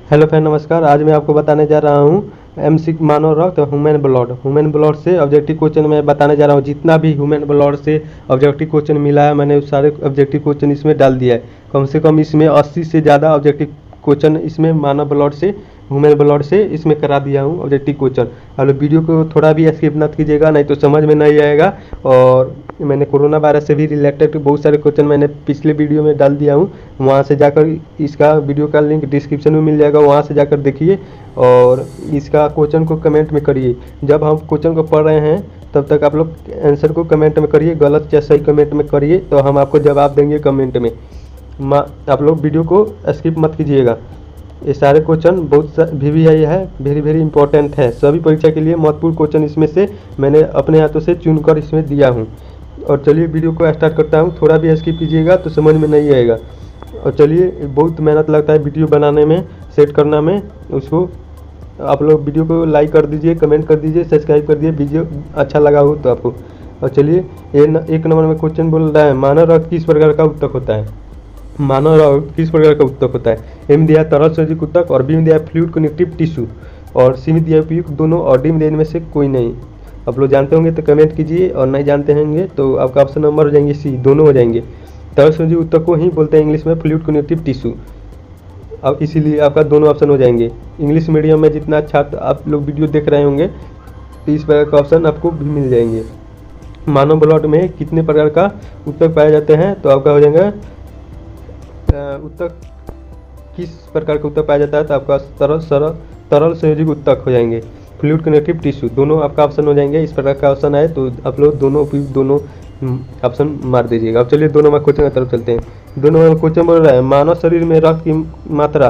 Hello friend, नमस्कार। आज मैं आपको बताने जा रहा हूँ एमसी मानव रक्त ह्यूमन ब्लड से ऑब्जेक्टिव क्वेश्चन मैं बताने जा रहा हूँ। जितना भी ह्यूमन ब्लड से ऑब्जेक्टिव क्वेश्चन मिला है मैंने उस सारे ऑब्जेक्टिव क्वेश्चन इसमें डाल दिया है। कम से कम इसमें 80 से ज़्यादा ऑब्जेक्टिव क्वेश्चन इसमें मानव ब्लड से ह्यूमन ब्लड से इसमें करा दिया हूँ ऑब्जेक्टिव क्वेश्चन। और वीडियो को थोड़ा भी स्किप मत कीजिएगा, नहीं तो समझ में नहीं आएगा। और मैंने कोरोना वायरस से भी रिलेटेड बहुत सारे क्वेश्चन मैंने पिछले वीडियो में डाल दिया हूँ, वहाँ से जाकर इसका वीडियो का लिंक डिस्क्रिप्शन में मिल जाएगा, वहाँ से जाकर देखिए और इसका क्वेश्चन को कमेंट में करिए। जब हम क्वेश्चन को पढ़ रहे हैं तब तक आप लोग आंसर को कमेंट में करिए, गलत या सही कमेंट में करिए तो हम आपको जवाब देंगे कमेंट में। आप लोग वीडियो को स्किप मत कीजिएगा। ये सारे क्वेश्चन बहुत VVI है, वेरी इंपॉर्टेंट है। सभी परीक्षा के लिए महत्वपूर्ण क्वेश्चन इसमें से मैंने अपने हाथों से चुनकर इसमें दिया हूँ। और चलिए वीडियो को स्टार्ट करता हूँ। थोड़ा भी स्किप कीजिएगा तो समझ में नहीं आएगा। और चलिए, बहुत मेहनत लगता है वीडियो बनाने में, सेट करना में। उसको आप लोग वीडियो को लाइक कर दीजिए, कमेंट कर दीजिए, सब्सक्राइब कर दीजिए वीडियो अच्छा लगा हो तो आपको। और चलिए, एक नंबर में क्वेश्चन बोल रहा है, मानव रक्त किस प्रकार का उत्तक होता है? मानव रक्त किस प्रकार का उत्तक होता है? एम दिया तरल संयोजित उत्तक और बी में दिया फ्लूइड कनेक्टिव टिश्यू और सी में दिया उपयुक्त दोनों और डी में देने में से कोई नहीं। आप लोग जानते होंगे तो कमेंट कीजिए और नहीं जानते होंगे तो आपका ऑप्शन नंबर हो जाएंगे सी, दोनों हो जाएंगे। तरल संयोजित उत्तक को ही बोलते हैं इंग्लिश में फ्लूइड कनेक्टिव टिश्यू। अब इसीलिए आपका दोनों ऑप्शन हो जाएंगे। इंग्लिश मीडियम में जितना छात्र आप लोग वीडियो देख रहे होंगे तो इस प्रकार का ऑप्शन आपको भी मिल जाएंगे। मानव ब्लड में कितने प्रकार का उत्तक पाए जाते हैं? तो आपका हो जाएगा उत्तक किस प्रकार का उत्तक पाया जाता है तो आपका तरल संयोजित उत्तक हो जाएंगे। फ्लूइड कनेक्टिव टिश्यू दोनों आपका ऑप्शन हो जाएंगे। इस प्रकार का ऑप्शन आए तो आप लोग दोनों ऑप्शन मार दीजिएगा। अब चलिए 2 नंबर क्वेश्चन की तरफ चलते हैं। 2 नंबर क्वेश्चन बोल रहा है, मानव शरीर में रक्त की मात्रा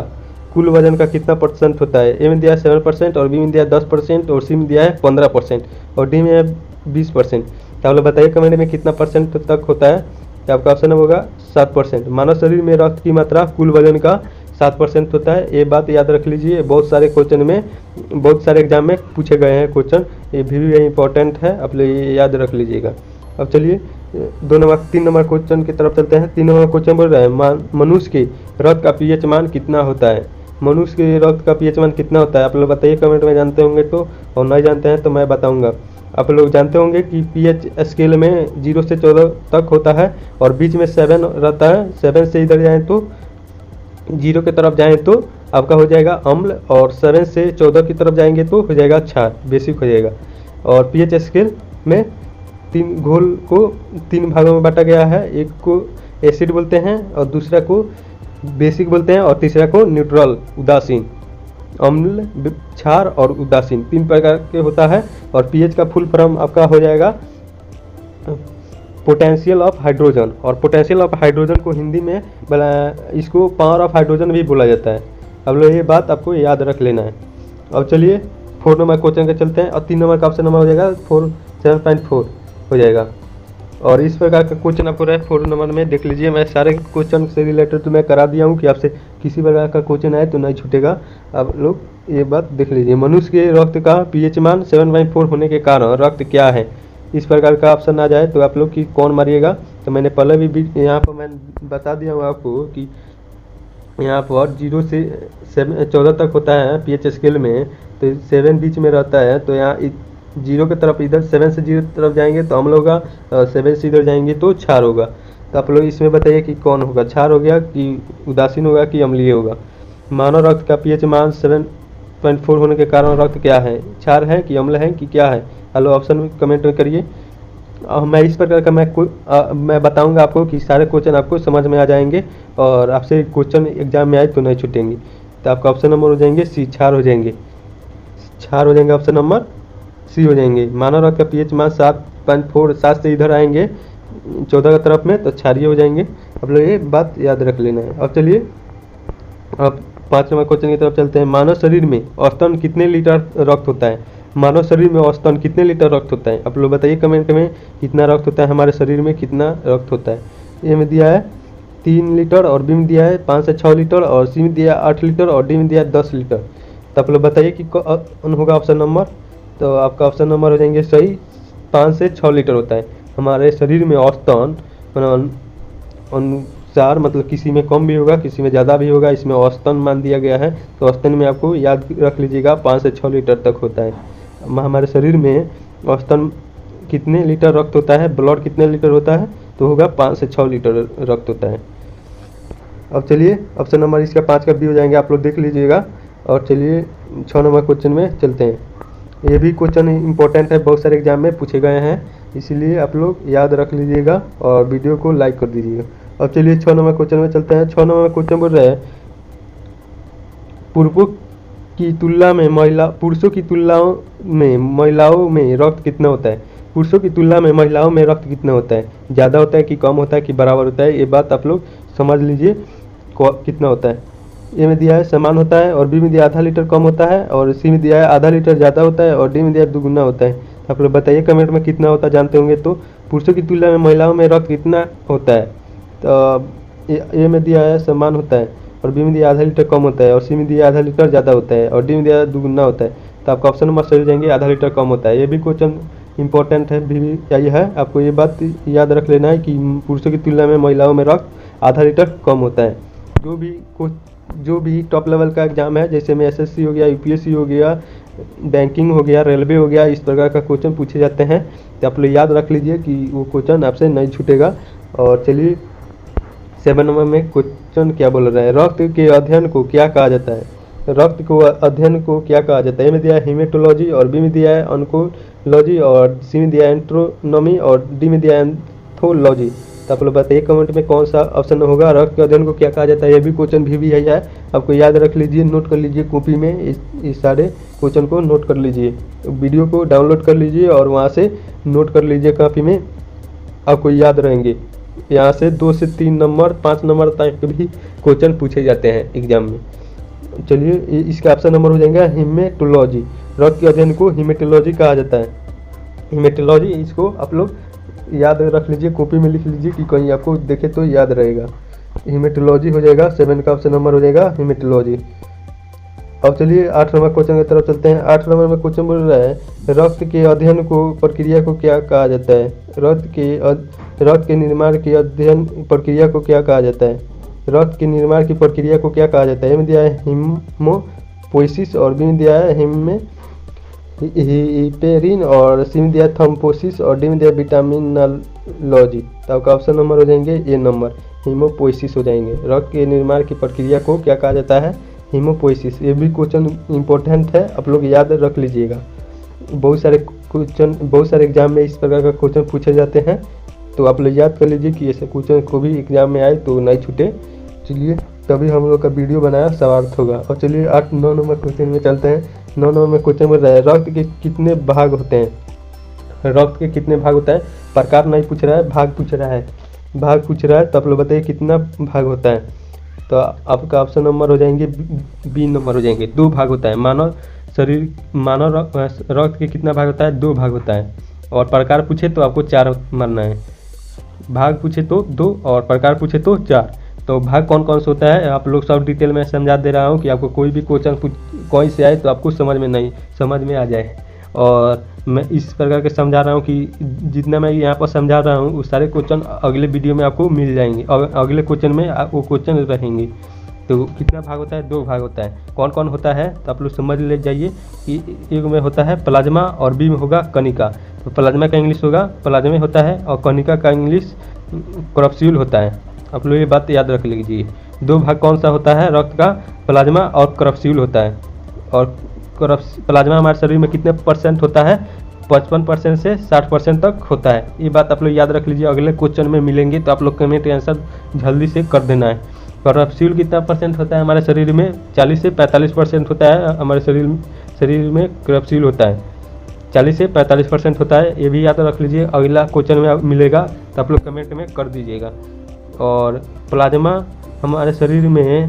कुल वजन का कितना % होता है? ए में दिया है 7% और बी में दिया है 10% और सी में दिया है 15% और डी में है 20%। तो आप लोग बताइए कमेंट में कितना % तक होता है? तो आपका ऑप्शन होगा 7%। मानव शरीर में रक्त की मात्रा कुल वजन का 7% होता है। ये बात याद रख लीजिए, बहुत सारे क्वेश्चन में, बहुत सारे एग्जाम में पूछे गए हैं क्वेश्चन, ये भी इंपॉर्टेंट है, आप लोग ये याद रख लीजिएगा। अब चलिए 3 नंबर क्वेश्चन की तरफ चलते हैं। 3 नंबर क्वेश्चन बोल रहे हैं, मनुष्य के रक्त का pH मान कितना होता है? मनुष्य के रक्त का pH मान कितना होता है? आप लोग बताइए कमेंट में, जानते होंगे तो, और नहीं जानते हैं तो मैं बताऊंगा। आप लोग जानते होंगे कि pH स्केल में 0 से 14 तक होता है और बीच में 7 रहता है। 7 से इधर जाएँ तो 0 की तरफ जाएँ तो आपका हो जाएगा अम्ल, और 7 से 14 की तरफ जाएंगे तो हो जाएगा क्षार, बेसिक हो जाएगा। और pH स्केल में 3 घोल को 3 भागों में बांटा गया है। एक को एसिड बोलते हैं और दूसरा को बेसिक बोलते हैं और तीसरा को न्यूट्रल उदासीन। अम्ल, क्षार और उदासीन 3 प्रकार के होता है। और pH का फुल फॉर्म आपका हो जाएगा पोटेंशियल ऑफ हाइड्रोजन। और पोटेंशियल ऑफ हाइड्रोजन को हिंदी में इसको पावर ऑफ हाइड्रोजन भी बोला जाता है। अब लोग ये बात आपको याद रख लेना है। अब चलिए 4 नंबर क्वेश्चन के चलते हैं और 3 नंबर का ऑप्शन नंबर हो जाएगा 7.4 हो जाएगा। और इस प्रकार का क्वेश्चन आपको रहे 4 नंबर में, देख लीजिए। मैं सारे क्वेश्चन से रिलेटेड तो मैं करा दिया हूँ कि आपसे किसी प्रकार का क्वेश्चन आए तो नहीं छूटेगा। आप लोग ये बात देख लीजिए। मनुष्य के रक्त का pH मान 7.4 होने के कारण रक्त क्या है? इस प्रकार का ऑप्शन आ जाए तो आप लोग की कौन मारिएगा? तो मैंने पहले भी यहाँ पर मैं बता दिया हूँ आपको कि यहाँ पर 0 से 14 तक होता है pH स्केल में, तो 7 बीच में रहता है। तो यहाँ 0 की तरफ, इधर 7 से 0 की तरफ जाएंगे तो अम्ल होगा, 7 से इधर जाएंगे तो क्षार होगा। तो आप लोग इसमें बताइए कि कौन होगा, क्षार हो गया कि उदासीन होगा कि अम्लीय होगा? मानव रक्त का pH मान 7.4 होने के कारण रक्त क्या है? क्षार है कि अम्ल है कि क्या है? हेलो, ऑप्शन में कमेंट में करिए। मैं इस प्रकार का मैं बताऊंगा आपको कि सारे क्वेश्चन आपको समझ में आ जाएंगे और आपसे क्वेश्चन एग्जाम में आए तो नहीं छूटेंगे। तो आपका ऑप्शन नंबर हो जाएंगे सी, क्षार हो जाएंगे। क्षार हो जाएंगे, ऑप्शन नंबर सी हो जाएंगे। मानव रक्त का pH मान 7.4, 7 से इधर आएंगे 14 की तरफ में तो क्षारीय हो जाएंगे। आप लोग ये बात याद रख लेना है। अब चलिए अब 5 नंबर क्वेश्चन की तरफ चलते हैं। मानव शरीर में औसतन कितने लीटर रक्त होता है? मानव शरीर में औसतन कितने लीटर रक्त होता है? आप लोग बताइए कमेंट में, कितना रक्त होता है हमारे शरीर में, कितना रक्त होता है? ए में दिया है 3 लीटर और बी में दिया है 5 से 6 लीटर और सी में दिया है 8 लीटर और डी में दिया है 10 लीटर। तो आप लोग बताइए कि कौन होगा ऑप्शन नंबर? तो आपका ऑप्शन नंबर हो जाएंगे सही, 5 से 6 लीटर होता है हमारे शरीर में औसतन 4 मतलब किसी में कम भी होगा, किसी में ज़्यादा भी होगा, इसमें औसतन मान दिया गया है। तो औसतन में आपको याद रख लीजिएगा 5 से 6 लीटर तक होता है। हमारे शरीर में औसतन कितने लीटर रक्त होता है, ब्लड कितने लीटर होता है, तो होगा 5 से 6 लीटर रक्त होता है। अब चलिए ऑप्शन नंबर इसका 5 का भी हो जाएंगे, आप लोग देख लीजिएगा। और चलिए 6 नंबर क्वेश्चन में चलते हैं। ये भी क्वेश्चन इंपॉर्टेंट है, बहुत सारे एग्जाम में पूछे गए हैं, इसीलिए आप लोग याद रख लीजिएगा और वीडियो को लाइक कर दीजिएगा। अब चलिए 6 नंबर क्वेश्चन में चलते हैं। 6 नंबर क्वेश्चन बोल रहे हैं पुरुषों की तुलना में महिलाओं में रक्त कितना होता है। पुरुषों की तुलना में महिलाओं में रक्त कितना होता है, ज़्यादा होता है कि कम होता है कि बराबर होता है, ये बात आप लोग समझ लीजिए कितना होता है। ए में दिया है समान होता है, और बी में दिया आधा लीटर कम होता है, और सी में दिया है आधा लीटर ज़्यादा होता है, और डी में दिया है दुगुना होता है। आप लोग बताइए कमेंट में कितना होता है, जानते होंगे तो। पुरुषों की तुलना में महिलाओं में रक्त कितना होता है, तो ए में दिया है समान होता है, और बी में दिया आधा लीटर कम होता है, और सी में दिया आधा लीटर ज़्यादा होता है, और डी में दिया दुगुना होता है। तो आपका ऑप्शन नंबर सही जाएंगे, आधा लीटर कम होता है। ये भी क्वेश्चन इंपॉर्टेंट है, भी यही है, आपको ये बात याद रख लेना है कि पुरुषों की तुलना में महिलाओं में रक्त आधा लीटर कम होता है। जो भी टॉप लेवल का एग्जाम है, जैसे में एसएससी हो गया, यूपीएससी हो गया, बैंकिंग हो गया, रेलवे हो गया, इस प्रकार का क्वेश्चन पूछे जाते हैं, तो आप लोग याद रख लीजिए कि वो क्वेश्चन आपसे नहीं छूटेगा। और चलिए 7 नंबर में क्वेश्चन क्या बोल रहे हैं, रक्त के अध्ययन को क्या कहा जाता है। रक्त को अध्ययन को क्या कहा जाता है। ए में दिया है हीमेटोलॉजी, और बी में दिया है ऑन्कोलॉजी, और सी में दिया है एंट्रोनॉमी, और डी में दिया है एंथोलॉजी। तो आप लोग बताइए कमेंट में कौन सा ऑप्शन होगा, रक्त के अध्ययन को क्या कहा जाता है। ये भी क्वेश्चन भी यही है, आपको याद रख लीजिए, नोट कर लीजिए कॉपी में, इस सारे क्वेश्चन को नोट कर लीजिए, वीडियो को डाउनलोड कर लीजिए और वहाँ से नोट कर लीजिए कॉपी में, आपको याद रहेंगे। यहाँ से 2 से 3 नंबर 5 नंबर तक भी क्वेश्चन पूछे जाते हैं एग्जाम में। चलिए इसका ऑप्शन नंबर हो जाएगा हीमेटोलॉजी। रक्त के अध्ययन को हीमेटोलॉजी कहा जाता है। हीमेटोलॉजी, इसको आप लोग याद रख लीजिए, कॉपी में लिख लीजिए कि कहीं आपको देखे तो याद रहेगा। हीमेटोलॉजी हो जाएगा, 7 का ऑप्शन नंबर हो जाएगा हीमेटोलॉजी। अब चलिए 8 नंबर क्वेश्चन की तरफ चलते हैं। 8 नंबर में क्वेश्चन बोल रहा है रक्त के अध्ययन को प्रक्रिया को क्या कहा जाता है। रक्त के निर्माण की अध्ययन प्रक्रिया को क्या कहा जाता है। रक्त के निर्माण की प्रक्रिया को क्या कहा जाता है। ए में दिया है हीमोपोइसिस, और बी में दिया है हिपेरिन, और सी में दिया है थम्पोसिस, और डी में दिया विटामिनोलॉजी। तो आपका ऑप्शन नंबर हो जाएंगे ए नंबर, हीमोपोइसिस हो जाएंगे। रक्त के निर्माण की प्रक्रिया को क्या कहा जाता है, हीमोपोइसिस। ये भी क्वेश्चन इंपॉर्टेंट है, आप लोग याद रख लीजिएगा। बहुत सारे एग्जाम में इस प्रकार का क्वेश्चन पूछे जाते हैं, तो आप लोग याद कर लीजिए कि ऐसे क्वेश्चन को भी एग्जाम में आए तो नहीं छूटे। चलिए तभी हम लोग का वीडियो बनाया सार्थक होगा। और चलिए 8-9 नंबर क्वेश्चन में चलते हैं। 9 नंबर में क्वेश्चन बोल रहा है रक्त के कितने भाग होते हैं। रक्त के कितने भाग होता है, प्रकार नहीं पूछ रहा है, भाग पूछ रहा है। भाग पूछ रहा है तो आप लोग बताइए कितना भाग होता है। तो आपका ऑप्शन नंबर हो जाएंगे बी नंबर हो जाएंगे, 2 भाग होता है। मानव रक्त के कितना भाग होता है, 2 भाग होता है। और प्रकार पूछे तो आपको 4 मानना है। भाग पूछे तो 2 और प्रकार पूछे तो 4। तो भाग कौन कौन से होता है आप लोग सब डिटेल में समझा दे रहा हूँ कि आपको कोई भी क्वेश्चन कोई से आए तो आपको समझ में आ जाए। और मैं इस प्रकार के समझा रहा हूँ कि जितना मैं यहाँ पर समझा रहा हूँ उस सारे क्वेश्चन अगले वीडियो में आपको मिल जाएंगे, और अगले क्वेश्चन में वो क्वेश्चन रहेंगे। तो कितना भाग होता है, 2 भाग होता है। कौन कौन होता है तो आप लोग समझ ले जाइए कि एक में होता है प्लाज्मा, और बी में होगा कनिका। तो प्लाज्मा का इंग्लिश होगा प्लाज्मा होता है, और कनिका का इंग्लिश क्रॉप्स्यूल होता है। आप लोग ये बात याद रख लीजिए। 2 भाग कौन सा होता है रक्त का, प्लाज्मा और क्रॉप्स्यूल होता है। और प्लाज्मा हमारे शरीर में कितने % होता है, 55% से 60% तक होता है। ये बात आप लोग याद रख लीजिए, अगले क्वेश्चन में मिलेंगे तो आप लोग कमेंट आंसर जल्दी से कर देना है। क्रॉप्स्यूल कितना % होता है हमारे शरीर में, 40 से 45% होता है। हमारे शरीर में क्रॉप्स्यूल होता है 40 से 45% होता है। ये भी याद रख लीजिए, अगला क्वेश्चन में मिलेगा तो आप लोग कमेंट में कर दीजिएगा। और प्लाज्मा हमारे शरीर में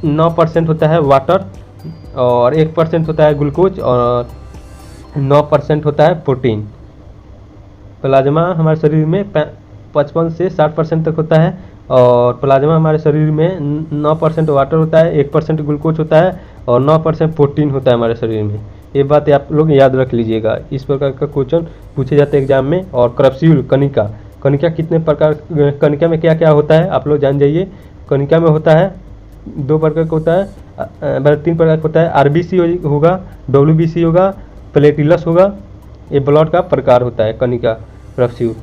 9% होता है वाटर, और 1% होता है ग्लूकोज, और 9% होता है प्रोटीन। प्लाज्मा हमारे शरीर में 55 से 60% तक होता है, और प्लाज्मा हमारे शरीर में 9% वाटर होता है, 1% ग्लूकोज होता है, और 9% प्रोटीन होता है हमारे शरीर में। ये बात आप लोग याद रख लीजिएगा, इस प्रकार का क्वेश्चन पूछे जाते हैं एग्जाम में। और क्रॉप्स्यूल कनिका कितने प्रकार, कनिका में क्या क्या होता है आप लोग जान जाइए। कनिका में होता है 2 प्रकार का होता है, 3 प्रकार का होता है। आरबीसी होगा, डब्ल्यूबीसी होगा, प्लेटिलस होगा। ये ब्लड का प्रकार होता है कनिका कैप्सूल।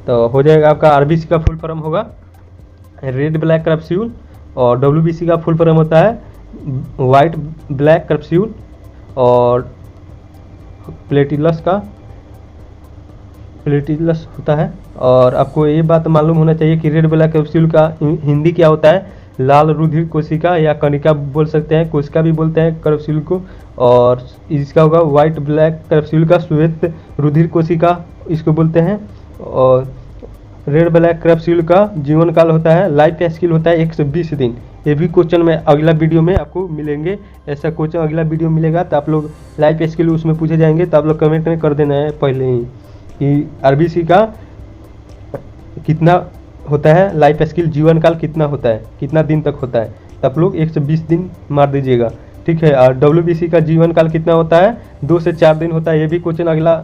तो हो जाएगा आपका आरबीसी का फुल फॉर्म होगा रेड ब्लैक कैप्सूल, और डब्ल्यूबीसी का फुल फॉर्म होता है वाइट ब्लैक कैप्सूल, और प्लेटिलस होता है। और आपको ये बात मालूम होना चाहिए कि रेड ब्लैक कैप्सूल का हिंदी क्या होता है, लाल रुधिर कोशिका या कनिका बोल सकते हैं, कोशिका भी बोलते हैं कैप्सूल को। और इसका होगा वाइट ब्लैक कैप्सूल का श्वेत रुधिर कोशिका इसको बोलते हैं। और रेड ब्लैक कैप्सूल का जीवन काल होता है, लाइफ स्किल होता है 120 दिन। ये भी क्वेश्चन में अगला वीडियो में आपको मिलेंगे, ऐसा क्वेश्चन अगला वीडियो मिलेगा। तो आप लोग लाइफ स्किल उसमें पूछे जाएंगे, तो आप लोग कमेंट में कर देना है पहले ही कि आरबीसी का कितना होता है, लाइफ स्किल जीवन काल कितना होता है, कितना दिन तक होता है। तो आप लोग 120 दिन मार दीजिएगा, ठीक है। और डब्ल्यूबीसी का जीवन काल कितना होता है, 2 से 4 दिन होता है। ये भी क्वेश्चन अगला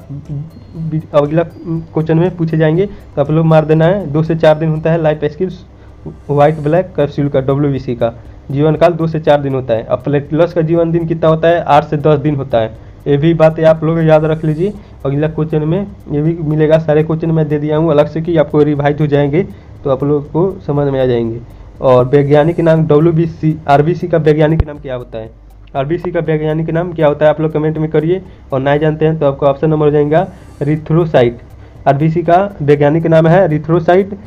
क्वेश्चन में पूछे जाएंगे, तो आप लोग मार देना है 2 से 4 दिन होता है life skills white black capsule का। डब्ल्यूबीसी का जीवन काल 2 से 4 दिन होता है। और प्लेटिलस का जीवन दिन कितना होता है, 8 से 10 दिन होता है। ये भी बातें आप लोग याद रख लीजिए, अगला क्वेश्चन में ये भी मिलेगा। सारे क्वेश्चन मैं दे दिया हूँ अलग से कि आपको रिवाइज हो जाएंगे, तो आप लोग को समझ में आ जाएंगे। और वैज्ञानिक नाम डब्ल्यूबीसी, आरबीसी का वैज्ञानिक नाम क्या होता है, आरबीसी का वैज्ञानिक नाम क्या होता है आप लोग कमेंट में करिए। और नहीं जानते हैं तो आपको ऑप्शन नंबर हो जाएगा रिथ्रोसाइट। आरबीसी का वैज्ञानिक नाम है रिथ्रोसाइट,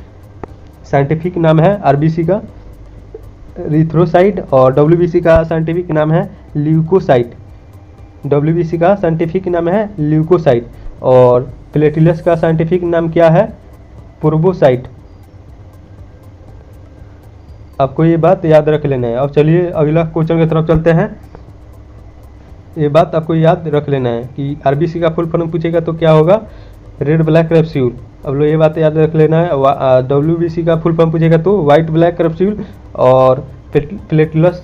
साइंटिफिक नाम है आरबीसी का रिथ्रोसाइट। और डब्ल्यूबीसी का साइंटिफिक नाम है ल्यूकोसाइट। डब्ल्यूबीसी का साइंटिफिक नाम है ल्यूकोसाइट। और प्लेटिलस का साइंटिफिक नाम क्या है, प्रोबोसाइट। आपको ये बात याद रख लेना है। अब चलिए अगला क्वेश्चन की तरफ चलते हैं। ये बात आपको याद रख लेना है कि आरबीसी का फुल फॉर्म पूछेगा तो क्या होगा, रेड ब्लैक कैप्सूल। अब लोग ये बात याद रख लेना है। डब्ल्यूबीसी का फुल फॉर्म पूछेगा तो वाइट ब्लैक कैप्सूल। और प्लेटिलस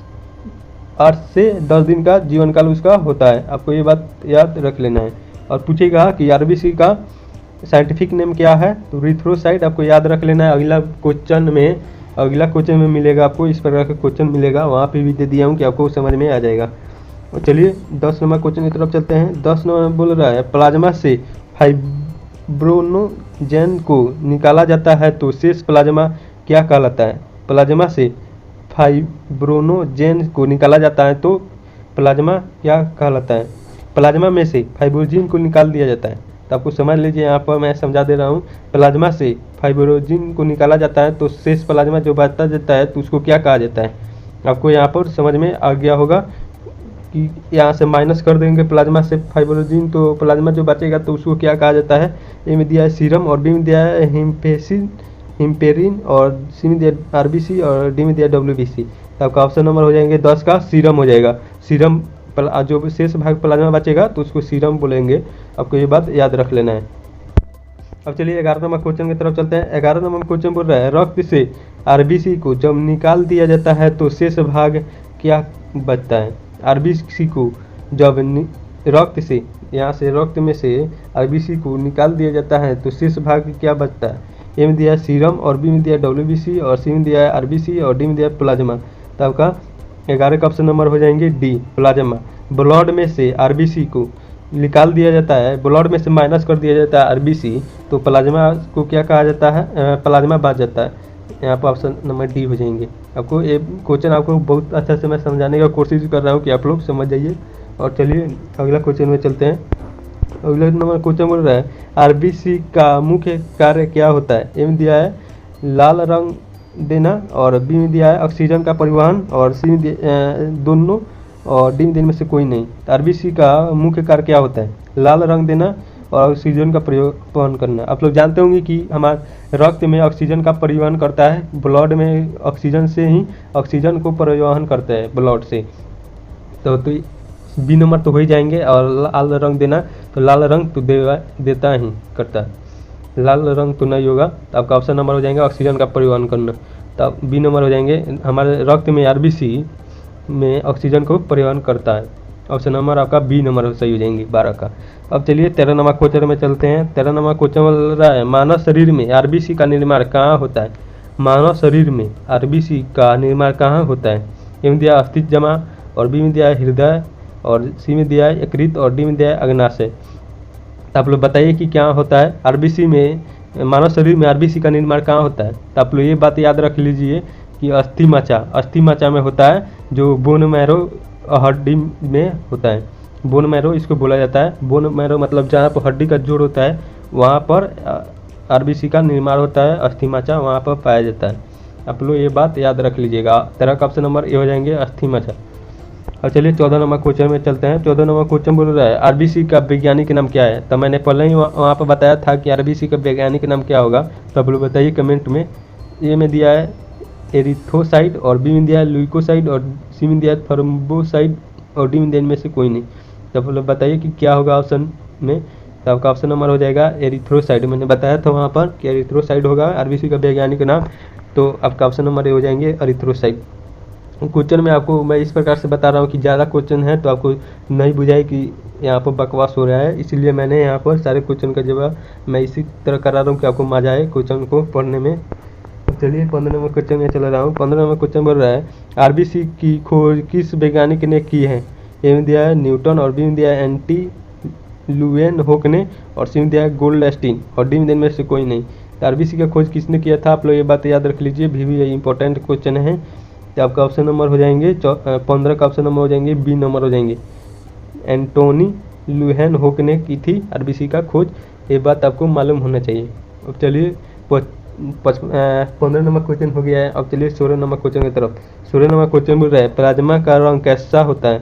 8 से 10 दिन का जीवन काल उसका होता है, आपको ये बात याद रख लेना है। और पूछेगा कि आरबीसी का साइंटिफिक नेम क्या है, तो रिथ्रोसाइट आपको याद रख लेना है। अगला क्वेश्चन में मिलेगा आपको, इस प्रकार का क्वेश्चन मिलेगा, वहाँ पे भी दे दिया हूँ कि आपको समझ में आ जाएगा। और चलिए 10 नंबर क्वेश्चन की तरफ चलते हैं। 10 नंबर बोल रहा है प्लाज्मा से फाइब्रोनोजेन को निकाला जाता है तो शेष प्लाज्मा क्या कहलाता है। प्लाज्मा से फाइब्रोनोजेन को निकाला जाता है तो प्लाज्मा क्या कहलाता है। प्लाज्मा में से फाइब्रोजिन को निकाल दिया जाता है, तो आपको समझ लीजिए, यहाँ पर मैं समझा दे रहा हूँ। प्लाज्मा से फाइब्रोजिन को निकाला जाता है तो शेष प्लाज्मा जो बचता जाता है तो उसको क्या कहा जाता है। आपको यहाँ पर समझ में आ गया होगा कि यहाँ से माइनस कर देंगे प्लाज्मा से फाइब्रोजिन, तो प्लाज्मा जो बचेगा तो उसको क्या कहा जाता है। ए में दिया है सीरम, और बी में दिया है हिम्पेरिन, और सी में दिया आरबीसी, और डी में दिया डब्ल्यूबीसी। तो आपका ऑप्शन नंबर हो जाएंगे 10 का सीरम हो जाएगा। सीरम जो शेष भाग प्लाज्मा बचेगा तो उसको सीरम बोलेंगे, आपको ये बात याद रख लेना है। अब चलिए 11 नंबर क्वेश्चन की तरफ चलते हैं। 11 नंबर क्वेश्चन बोल रहा है रक्त से आरबीसी को जब निकाल दिया जाता है तो शेष भाग क्या बचता है। आरबीसी को जब रक्त से, यहाँ से रक्त में से आरबीसी को निकाल दिया जाता है तो शेष भाग क्या बचता है। ए में दिया है सीरम, और बी में दिया है डब्ल्यूबीसी, और सी में दिया है आरबीसी, और डी में दिया है प्लाज्मा। तो आपका 11 का ऑप्शन नंबर हो जाएंगे डी प्लाज्मा। ब्लड में से आरबीसी को निकाल दिया जाता है, ब्लड में से माइनस कर दिया जाता है आरबीसी, तो प्लाज्मा को क्या कहा जाता है, प्लाज्मा बच जाता है। यहाँ पर ऑप्शन नंबर डी हो जाएंगे। आपको ये क्वेश्चन आपको बहुत अच्छा से मैं समझाने का कोशिश कर रहा हूँ कि आप लोग समझ जाइए। और चलिए अगला क्वेश्चन में चलते हैं। अगला नंबर क्वेश्चन बोल रहा है आरबीसी का मुख्य कार्य क्या होता है। ए में दिया है लाल रंग देना, और बी में दिया है ऑक्सीजन का परिवहन, और सी में दोनों, और डी में से कोई नहीं। आरबीसी का मुख्य कार्य क्या होता है, लाल रंग देना और ऑक्सीजन का परिवहन करना। आप लोग जानते होंगे कि हमारे रक्त में ऑक्सीजन का परिवहन करता है, ब्लड में ऑक्सीजन से ही ऑक्सीजन को परिवहन करता है ब्लड से। तो बी नंबर तो हो ही जाएंगे। और लाल रंग देना, तो लाल रंग तो देता ही करता है, लाल रंग तो नहीं होगा। तो आपका ऑप्शन नंबर हो जाएगा ऑक्सीजन का परिवहन करना। तो बी नंबर हो जाएंगे, हमारे रक्त में आरबीसी में ऑक्सीजन को परिवहन करता है। ऑप्शन नंबर आपका बी नंबर सही हो जाएंगे 12 का। अब चलिए 13 नंबर क्वेश्चन में चलते हैं। 13 नंबर क्वेश्चन बोल रहा है मानव शरीर में आरबीसी का निर्माण कहाँ होता है। मानव शरीर में आरबीसी का निर्माण कहाँ होता है। ए में दिया है अस्थित जमा, और बी में दिया है हृदय, और सी में दिया है यकृत, और डी में दिया है अग्नाशय। तो आप लोग बताइए कि क्या होता है आरबीसी में, मानव शरीर में आरबीसी का निर्माण कहाँ होता है। तो आप लोग ये बात याद रख लीजिए कि अस्थि मज्जा में होता है, जो बोन मैरो हड्डी में होता है। बोन मैरो इसको बोला जाता है। बोन मैरो मतलब जहाँ पर हड्डी का जोड़ होता है वहाँ पर आरबीसी का निर्माण होता है। अस्थि मज्जा वहाँ पर पाया जाता है। आप लोग ये बात याद रख लीजिएगा। 13 का ऑप्शन नंबर ए हो जाएंगे अस्थि मज्जा। और चलिए 14 नंबर क्वेश्चन में चलते हैं। 14 नंबर क्वेश्चन बोल रहा है आरबीसी का वैज्ञानिक नाम क्या है। तो मैंने पहले ही वहाँ पर बताया था कि आरबीसी का वैज्ञानिक नाम क्या होगा। तो आप लोग बताइए कमेंट में। ए में दिया है एरिथ्रोसाइट, और बी में दिया है ल्यूकोसाइट, और सी में दिया है थ्रोम्बोसाइट, और डी में दिया इनमें से कोई नहीं। तो आप लोग बताइए कि क्या होगा ऑप्शन में। तो आपका ऑप्शन नंबर हो जाएगा एरिथ्रोसाइट। मैंने बताया था वहाँ पर कि एरिथ्रोसाइट होगा आरबीसी का वैज्ञानिक नाम। तो आपका ऑप्शन नंबर ए हो जाएंगे एरिथ्रोसाइट। क्वेश्चन में आपको मैं इस प्रकार से बता रहा हूँ कि ज़्यादा क्वेश्चन है तो आपको नहीं बुझाए कि यहाँ पर बकवास हो रहा है, इसलिए मैंने यहाँ पर सारे क्वेश्चन का जवाब मैं इसी तरह करा रहा हूँ कि आपको मजा आए क्वेश्चन को पढ़ने में। चलिए 15 नंबर क्वेश्चन में चला रहा हूँ। 15 नंबर क्वेश्चन बोल रहा है आरबीसी की खोज किस वैज्ञानिक ने की है। ए में दिया है न्यूटन, और बी में दिया है एंटी लुएनहोक ने, और सी में दिया है गोल्डस्टीन, और डी में दिन में से कोई नहीं। तो आरबीसी का खोज किसने किया था आप लोग ये बात याद रख लीजिए। भी इंपॉर्टेंट क्वेश्चन है। तो आपका ऑप्शन नंबर हो जाएंगे 15 का ऑप्शन नंबर हो जाएंगे बी नंबर हो जाएंगे। एंटोनी लुएनहोक ने की थी आरबीसी का खोज, ये बात आपको मालूम होना चाहिए। अब चलिए 15 नंबर क्वेश्चन हो गया है। अब चलिए 16 नंबर क्वेश्चन की तरफ। 16 नंबर क्वेश्चन बोल रहा है प्लाज्मा का रंग कैसा होता है।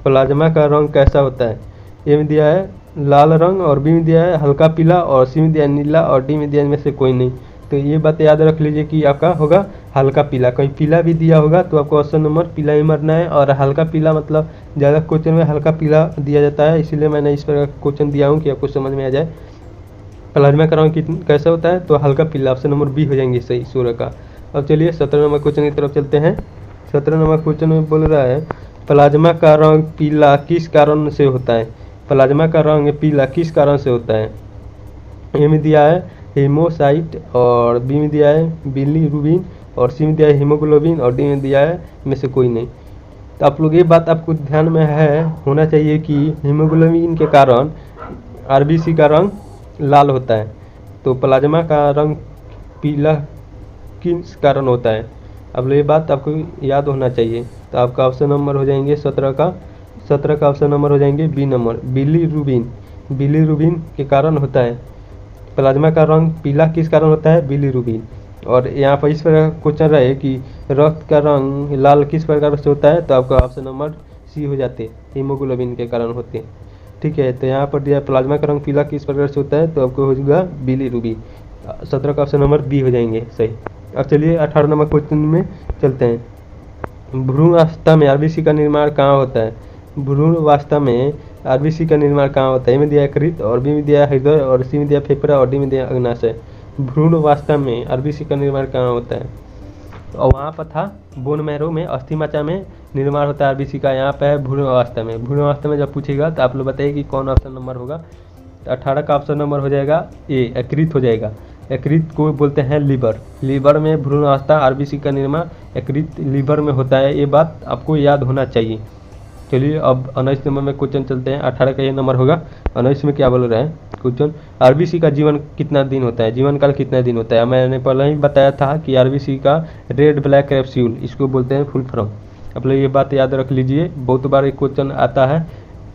प्लाज्मा का रंग कैसा होता है। ए में दिया है लाल रंग, और बी में दिया है हल्का पीला, और सी में दिया है नीला, और डी में दिया इनमें से कोई नहीं। तो ये बात याद रख लीजिए कि आपका होगा हल्का पीला। कहीं पीला भी दिया होगा तो आपको ऑप्शन नंबर पीला ही मरना है। और हल्का पीला मतलब ज़्यादा क्वेश्चन में हल्का पीला दिया जाता है, इसीलिए मैंने इस पर क्वेश्चन दिया हूँ कि आपको समझ में आ जाए। प्लाज्मा का रंग कैसा होता है तो हल्का पीला, ऑप्शन नंबर बी हो जाएंगे सही 16 का। अब चलिए 17 नंबर क्वेश्चन की तरफ चलते हैं। 17 नंबर क्वेश्चन में बोल रहा है प्लाज्मा का रंग पीला किस कारण से होता है। प्लाज्मा का रंग पीला किस कारण से होता है। ए में दिया है हेमोसाइट, और बी में दिया है बिलीरुबिन, और सी में दिया है हीमोग्लोबिन, और डी में दिया है इनमें से कोई नहीं। तो आप लोग ये बात आपको ध्यान में है होना चाहिए कि हीमोग्लोबिन के कारण आरबीसी का रंग लाल होता है। तो प्लाज्मा का रंग पीला किस कारण होता है। अब ये बात आपको याद होना चाहिए। तो आपका ऑप्शन नंबर हो जाएंगे 17 का ऑप्शन नंबर हो जाएंगे बी नंबर बिलीरुबिन के कारण होता है। प्लाज्मा का रंग पीला किस कारण होता है, बिलीरुबिन। और यहाँ पर इस प्रकार क्वेश्चन रहे कि रक्त का रंग लाल किस प्रकार से होता है, तो आपका ऑप्शन नंबर सी हो जाते, हीमोग्लोबिन के कारण होते हैं। ठीक है, तो यहाँ पर दिया प्लाज्मा का रंग पीला किस प्रकार से होता है, तो आपको हो जाएगा बिलीरुबिन। 17 का ऑप्शन नंबर बी हो जाएंगे सही। अब चलिए 18 नंबर क्वेश्चन में चलते हैं। भ्रूणावस्था में आरबीसी का निर्माण कहाँ होता है। भ्रूणावस्था में आरबीसी का निर्माण कहाँ होता है। ए में दिया यकृत, और बी में दिया हृदय, और सी में दिया फेफड़ा, और डी में दिया अग्नाशय। भ्रूणावस्था में आरबीसी का निर्माण कहाँ होता है, और वहाँ पर था बोन मैरो में, अस्थि मज्जा में निर्माण होता है आरबीसी का। यहाँ पे है भ्रूणावस्था में। भ्रूणावस्था में जब पूछेगा तो आप लोग बताइए कि कौन ऑप्शन नंबर होगा। 18 का ऑप्शन नंबर हो जाएगा ए, यकृत हो जाएगा। यकृत को बोलते हैं लीवर। लीवर में भ्रूणावस्था आरबीसी का निर्माण यकृत लीवर में होता है, ये बात आपको याद होना चाहिए। चलिए अब 19 नंबर में क्वेश्चन चलते हैं। 18 का ये नंबर होगा। 19 में क्या बोल रहा है क्वेश्चन, आरबीसी का जीवन कितना दिन होता है, जीवन काल कितना दिन होता है। मैंने पहले ही बताया था कि आरबीसी का रेड ब्लैक कैप्सूल, इसको बोलते हैं फुल फॉर्म। आप लोग ये बात याद रख लीजिए, बहुत बार एक क्वेश्चन आता है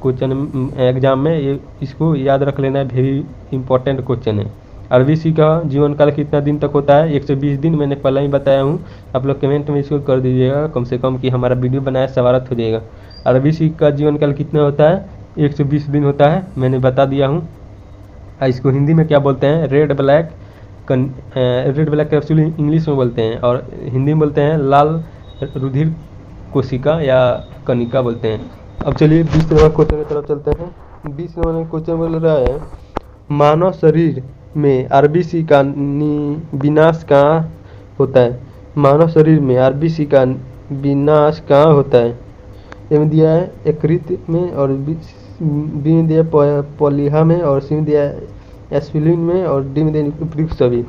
क्वेश्चन एग्जाम में, ये इसको याद रख लेना है, वेरी इंपॉर्टेंट क्वेश्चन है। आरबीसी का जीवन काल कितना दिन तक होता है, 120 दिन। मैंने पहले ही बताया हूँ, आप लोग कमेंट में इसको कर दीजिएगा कम से कम कि हमारा वीडियो बनाया सवारत हो जाएगा। आरबीसी का जीवन काल कितना होता है, 120 दिन होता है, मैंने बता दिया हूँ। इसको हिंदी में क्या बोलते हैं, रेड ब्लैक कैप्सूल इंग्लिश में बोलते हैं, और हिंदी में बोलते हैं लाल रुधिर कोशिका या कनिका बोलते हैं। अब चलिए 20 नंबर क्वेश्चन की तरफ चलते हैं। 20 नंबर क्वेश्चन बोल रहा है मानव शरीर में आरबीसी का विनाश कहाँ होता है। मानव शरीर में आरबीसी का विनाश कहाँ होता है। में दिया है यकृत में, और बी में दिया है प्लीहा में, और सी में दिया है एस्पिलिन में, और डी में दिया उपयुक्त सभी।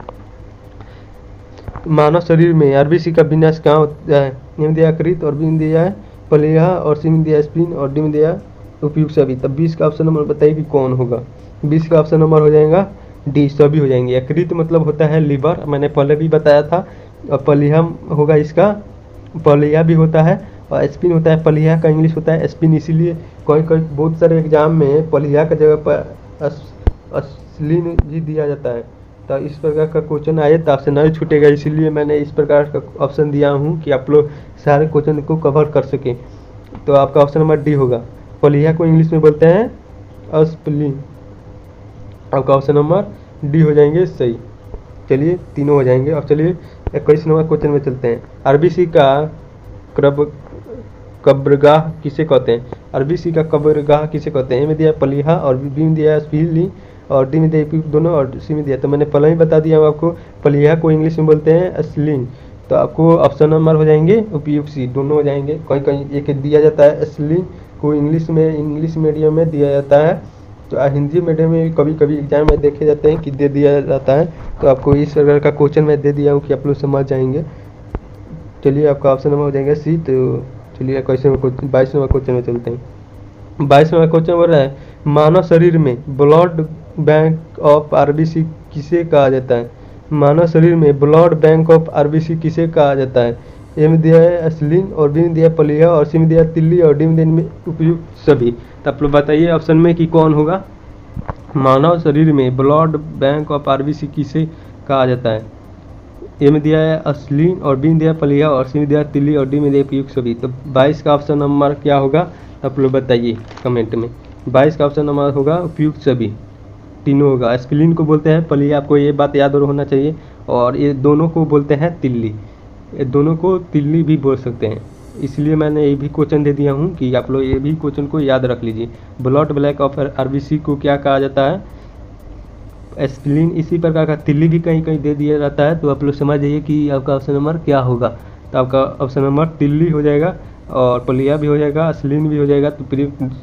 मानव शरीर में आरबीसी का विन्यास कहाँ होता है? ए में दिया यकृत, और बी में दिया है प्लीहा, और सी में दिया एस्पिलिन, और डी में दिया उपयुक्त सभी। तब 20 का ऑप्शन नंबर बताइए कि कौन होगा। 20 का ऑप्शन नंबर हो जाएगा डी, सभी हो जाएंगे। यकृत मतलब होता है लीवर, मैंने पहले भी बताया था, और प्लीहा होगा इसका, प्लीहा भी होता है, और एस्पिन होता है, प्लीहा का इंग्लिश होता है एस्पिन, इसीलिए कोई कोई बहुत सारे एग्जाम में प्लीहा का जगह पर एस्पिलिन भी दिया जाता है। तो इस प्रकार का क्वेश्चन आए तो आपसे नहीं छूटेगा, इसीलिए मैंने इस प्रकार का ऑप्शन दिया हूँ कि आप लोग सारे क्वेश्चन को कवर कर सकें। तो आपका ऑप्शन नंबर डी होगा। प्लीहा को इंग्लिश में बोलते हैं एस्पिलिन। आपका ऑप्शन नंबर डी हो जाएंगे सही। चलिए तीनों हो जाएंगे। अब चलिए 21 नंबर क्वेश्चन में चलते हैं। आरबीसी का कब्रगाह किसे कहते हैं? आरबीसी का कब्रगाह किसे कहते हैं? ए में दिया प्लीहा, और बी में दिया एस्पिलिन, और डी में दिया दोनों, और सी में दिया, तो मैंने पहले ही बता दिया हूँ आपको, प्लीहा को इंग्लिश में बोलते हैं एस्पिलिन। तो आपको ऑप्शन नंबर हो जाएंगे उपयुक्त सी, दोनों हो जाएंगे। कहीं कहीं एक दिया जाता है एस्पिलिन को इंग्लिश मीडियम में दिया जाता है, तो हिंदी मीडियम में कभी कभी एग्जाम में देखे जाते हैं कि दे दिया जाता है। तो आपको इस प्रकार का क्वेश्चन मैं दे दिया हूँ कि आप लोग समझ जाएंगे। चलिए आपका ऑप्शन नंबर हो जाएगा सी। तो चलिए 22 नंबर क्वेश्चन में चलते हैं। 22 नंबर क्वेश्चन बोल रहा है, मानव शरीर में ब्लड बैंक ऑफ आरबीसी किसे कहा जाता है? मानव शरीर में ब्लड बैंक ऑफ आरबीसी किसे कहा जाता है? ए में दिया है एस्पिलिन, और बी में दिया प्लीहा, और सी में दिया तिल्ली, और डी में दिया उपयुक्त सभी। तो आप लोग बताइए ऑप्शन में कि कौन होगा। मानव शरीर में ब्लड बैंक ऑफ आरबीसी किसे कहा जाता है? ए में दिया है एस्पिलिन, और बी में दिया प्लीहा, और सी में दिया तिल्ली, और डी में दिया उपयुक्त सभी। तो 22 का ऑप्शन नंबर क्या होगा आप लोग बताइए कमेंट में। 22 का ऑप्शन नंबर होगा उपयुक्त सभी, तीनों होगा। एस्पिलिन को बोलते हैं प्लीहा, आपको ये बात याद होना चाहिए, और ये दोनों को बोलते हैं तिल्ली, ये दोनों को तिल्ली भी बोल सकते हैं। इसलिए मैंने ये भी क्वेश्चन दे दिया हूँ कि आप लोग ये भी क्वेश्चन को याद रख लीजिए। ब्लड ब्लैक ऑफ आरबीसी को क्या कहा जाता है? एस्पिलिन। इसी प्रकार का तिल्ली भी कहीं कहीं दे दिया जाता है। तो आप लोग समझ जाइए कि आपका ऑप्शन नंबर क्या होगा। तो आपका ऑप्शन नंबर तिल्ली हो जाएगा, और प्लीहा भी हो जाएगा, एस्पिलिन भी हो जाएगा, तो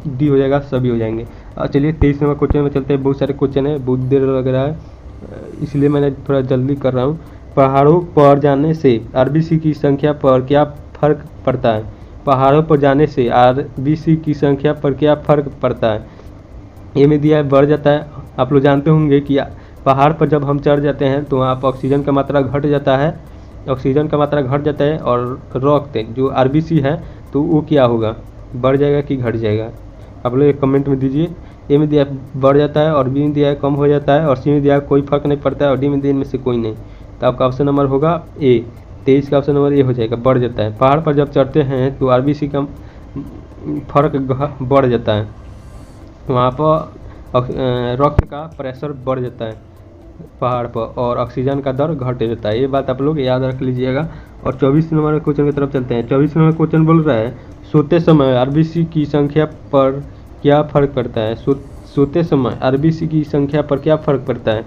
डी हो जाएगा, सभी हो जाएंगे। और चलिए 23 नंबर क्वेश्चन में चलते हैं। बहुत सारे क्वेश्चन है, बहुत देर लग रहा है, इसलिए मैंने थोड़ा जल्दी कर रहा हूँ। पहाड़ों पर जाने से आरबीसी की संख्या पर क्या फर्क पड़ता है? पहाड़ों पर जाने से आरबीसी की संख्या पर क्या फर्क पड़ता है? ये में दिया है बढ़ जाता है। आप लोग जानते होंगे कि पहाड़ पर जब हम चढ़ जाते हैं तो वहाँ पर ऑक्सीजन का मात्रा घट जाता है, ऑक्सीजन का मात्रा घट जाता है, और रक्त जो आरबीसी है तो वो क्या होगा, बढ़ जाएगा कि घट जाएगा? आप लोग कमेंट में दीजिए। ए में दिया बढ़ जाता है, और बी में दिया कम हो जाता है, और सी में दिया कोई फर्क नहीं पड़ता है, और डी में दिया इनमें से कोई नहीं। तो आपका ऑप्शन नंबर होगा ए। 23 का ऑप्शन नंबर ए हो जाएगा, बढ़ जाता है। पहाड़ पर जब चढ़ते हैं तो आरबीसी का फर्क बढ़ जाता है, वहाँ पर रक्त का प्रेशर बढ़ जाता है पहाड़ पर, और ऑक्सीजन का दर घट जाता है। ये बात आप लोग याद रख लीजिएगा। और 24 नंबर क्वेश्चन की तरफ चलते हैं। 24 नंबर क्वेश्चन बोल रहा है, सोते समय आरबीसी की संख्या पर क्या फर्क पड़ता है? सोते समय आरबीसी की संख्या पर क्या फर्क पड़ता है?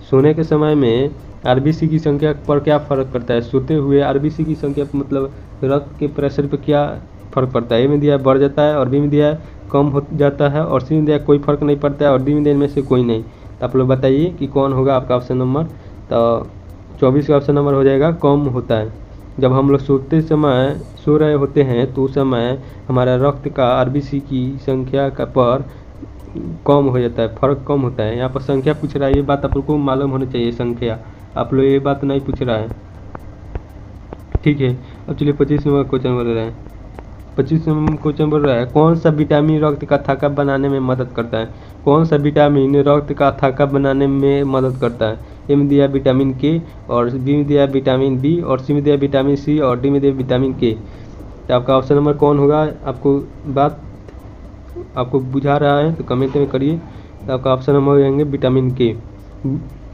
सोने के समय में आरबीसी की संख्या पर क्या फर्क पड़ता है? सोते हुए आरबीसी की संख्या मतलब रक्त के प्रेशर पर क्या फर्क पड़ता है? ए में दिया बढ़ जाता है, और बी में दिया कम हो जाता है, और सी में दिया कोई फर्क नहीं पड़ता है, और डी में दिया इनमें से कोई नहीं। तो आप लोग बताइए कि कौन होगा आपका ऑप्शन नंबर। तो 24 का ऑप्शन नंबर हो जाएगा कम होता है। जब हम लोग सोते समय सो रहे होते हैं तो उस समय हमारा रक्त का आरबीसी की संख्या का पर कम हो जाता है, फर्क कम होता है। यहाँ पर संख्या पूछ रहा है, ये बात आप लोग को मालूम होनी चाहिए। संख्या आप लोग ये बात नहीं पूछ रहा है, ठीक है। अब चलिए 25 नंबर क्वेश्चन बोल रहे हैं। 25 नंबर क्वेश्चन बोल रहा है, कौन सा विटामिन रक्त का थाका बनाने में मदद करता है? कौन सा विटामिन रक्त का थाका बनाने में मदद करता है? ए में दिया विटामिन के, और बी में दिया विटामिन बी, और सी में दिया विटामिन सी, और डी में दिया विटामिन के। तो आपका ऑप्शन नंबर कौन होगा? आपको बात आपको बुझा रहा है तो कमेंट में करिए। तो आपका ऑप्शन नंबर हो जाएंगे विटामिन के।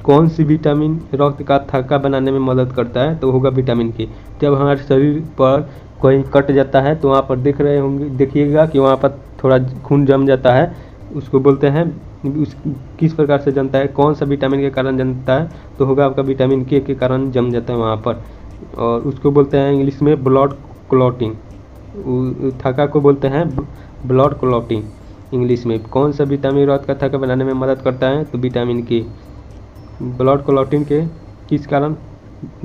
कौन सी विटामिन रक्त का थाका बनाने में मदद करता है? तो होगा विटामिन के। जब हमारे शरीर पर कोई कट जाता है तो वहाँ पर देख रहे होंगे, देखिएगा कि वहाँ पर थोड़ा खून जम जाता है, उसको बोलते हैं, उस किस प्रकार से जमता है, कौन सा विटामिन के कारण जमता है? तो होगा आपका विटामिन के कारण जम जाता है वहाँ पर, और उसको बोलते हैं इंग्लिश में ब्लड क्लॉटिंग। थक्का को बोलते हैं ब्लड क्लॉटिंग इंग्लिश में। कौन सा विटामिन रक्त का थक्का बनाने में मदद करता है? तो विटामिन के। ब्लड क्लॉटिंग के किस कारण